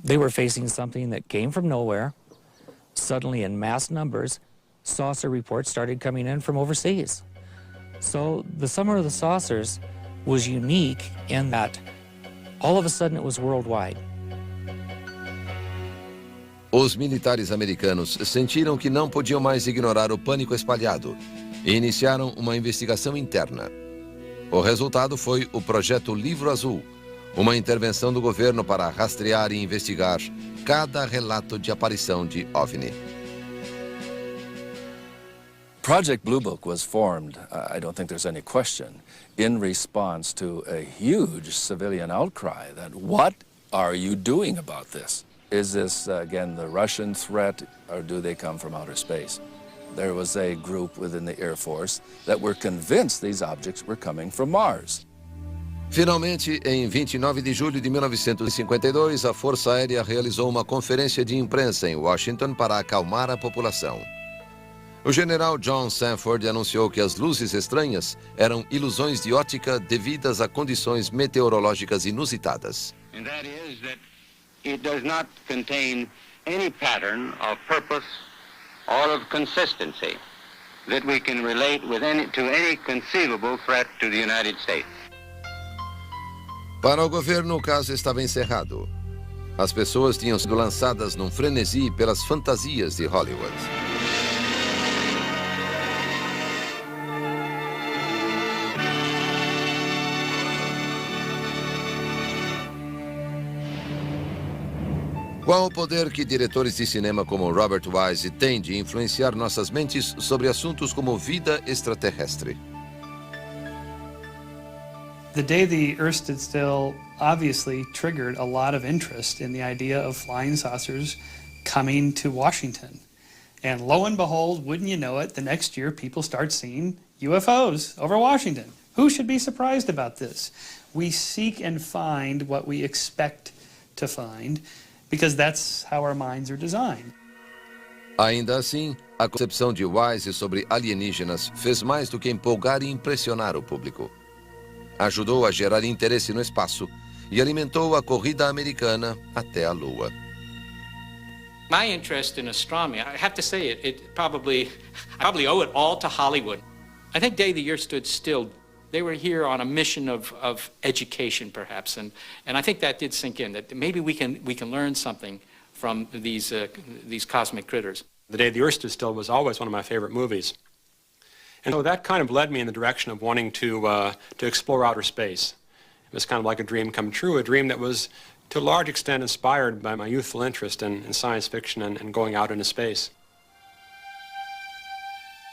J: They were facing something that came from nowhere. Suddenly, in mass numbers, saucer reports started coming in from overseas. So the Summer of the Saucers was unique in that all of a sudden it was worldwide.
C: Os militares americanos sentiram que não podiam mais ignorar o pânico espalhado e iniciaram uma investigação interna. O resultado foi o Projeto Livro Azul, uma intervenção do governo para rastrear e investigar cada relato de aparição de OVNI.
D: Project Blue Book was formed, I don't think there's any question, in response to a huge civilian outcry that what are you doing about this? Is this, again, the Russian threat, or do they come from outer space? There was a group within the Air Force that were convinced these objects were coming from Mars.
C: Finalmente, em 29 de julho de 1952, a Força Aérea realizou uma conferência de imprensa em Washington para acalmar a população. O general John Sanford anunciou que as luzes estranhas eram ilusões de ótica devidas a condições meteorológicas inusitadas.
N: And that is that it does not contain any pattern of purpose or of consistency that we can relate to any conceivable threat to the United States.
C: Para o governo, o caso estava encerrado. As pessoas tinham sido lançadas num frenesi pelas fantasias de Hollywood. Qual o poder que diretores de cinema como Robert Wise têm de influenciar nossas mentes sobre assuntos como vida extraterrestre?
Q: The day the Earth stood still obviously triggered a lot of interest in the idea of flying saucers coming to Washington. And lo and behold, wouldn't you know it, the next year people start seeing UFOs over Washington. Who should be surprised about this? We seek and find what we expect to find, because that's how our minds are designed.
C: Ainda assim, a concepção de Wise sobre alienígenas fez mais do que empolgar e impressionar o público. Ajudou a gerar interesse no espaço e alimentou a corrida americana até a Lua.
T: My interest in astronomy, I have to say I probably owe it all to Hollywood. I think Day the Earth Stood Still, they were here on a mission of education, perhaps, and I think that did sink in, that maybe we can learn something from these cosmic critters.
H: The Day the Earth Stood Still was always one of my favorite movies. And so that kind of led me in the direction of wanting to explore outer space. It was kind of like a dream come true, a dream that was to a large extent inspired by my youthful interest in science fiction and going out into space.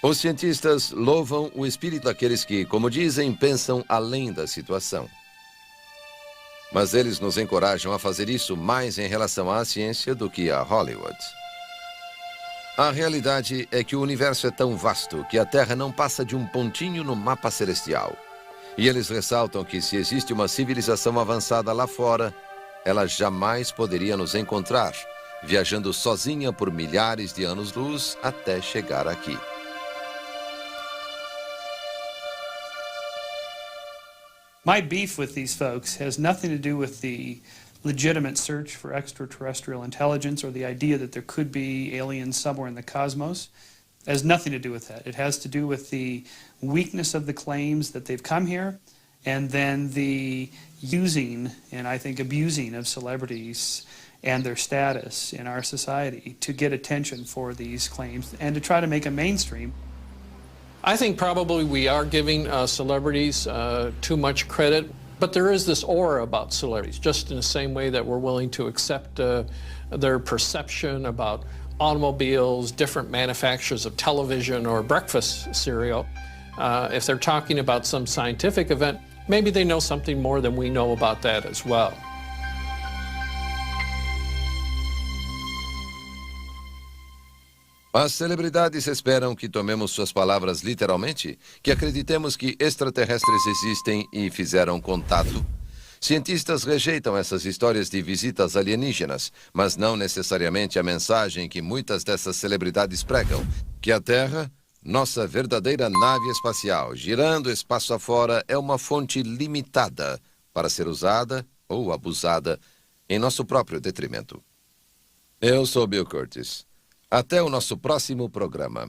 C: Os cientistas louvam o espírito daqueles que, como dizem, pensam além da situação. Mas eles nos encorajam a fazer isso mais em relação à ciência do que a Hollywood. A realidade é que o universo é tão vasto que a Terra não passa de um pontinho no mapa celestial. E eles ressaltam que se existe uma civilização avançada lá fora, ela jamais poderia nos encontrar, viajando sozinha por milhares de anos-luz até chegar aqui.
Q: My beef with these folks has nothing to do with the legitimate search for extraterrestrial intelligence or the idea that there could be aliens somewhere in the cosmos. It has nothing to do with that. It has to do with the weakness of the claims that they've come here, and then the using, and I think abusing, of celebrities and their status in our society to get attention for these claims and to try to make a mainstream.
P: I think probably we are giving celebrities too much credit, but there is this aura about celebrities, just in the same way that we're willing to accept their perception about automobiles, different manufacturers of television or breakfast cereal. If they're talking about some scientific event, maybe they know something more than we know about that as well.
C: As celebridades esperam que tomemos suas palavras literalmente, que acreditemos que extraterrestres existem e fizeram contato. Cientistas rejeitam essas histórias de visitas alienígenas, mas não necessariamente a mensagem que muitas dessas celebridades pregam, que a Terra, nossa verdadeira nave espacial, girando espaço afora, é uma fonte limitada para ser usada ou abusada em nosso próprio detrimento. Eu sou Bill Kurtis. Até o nosso próximo programa.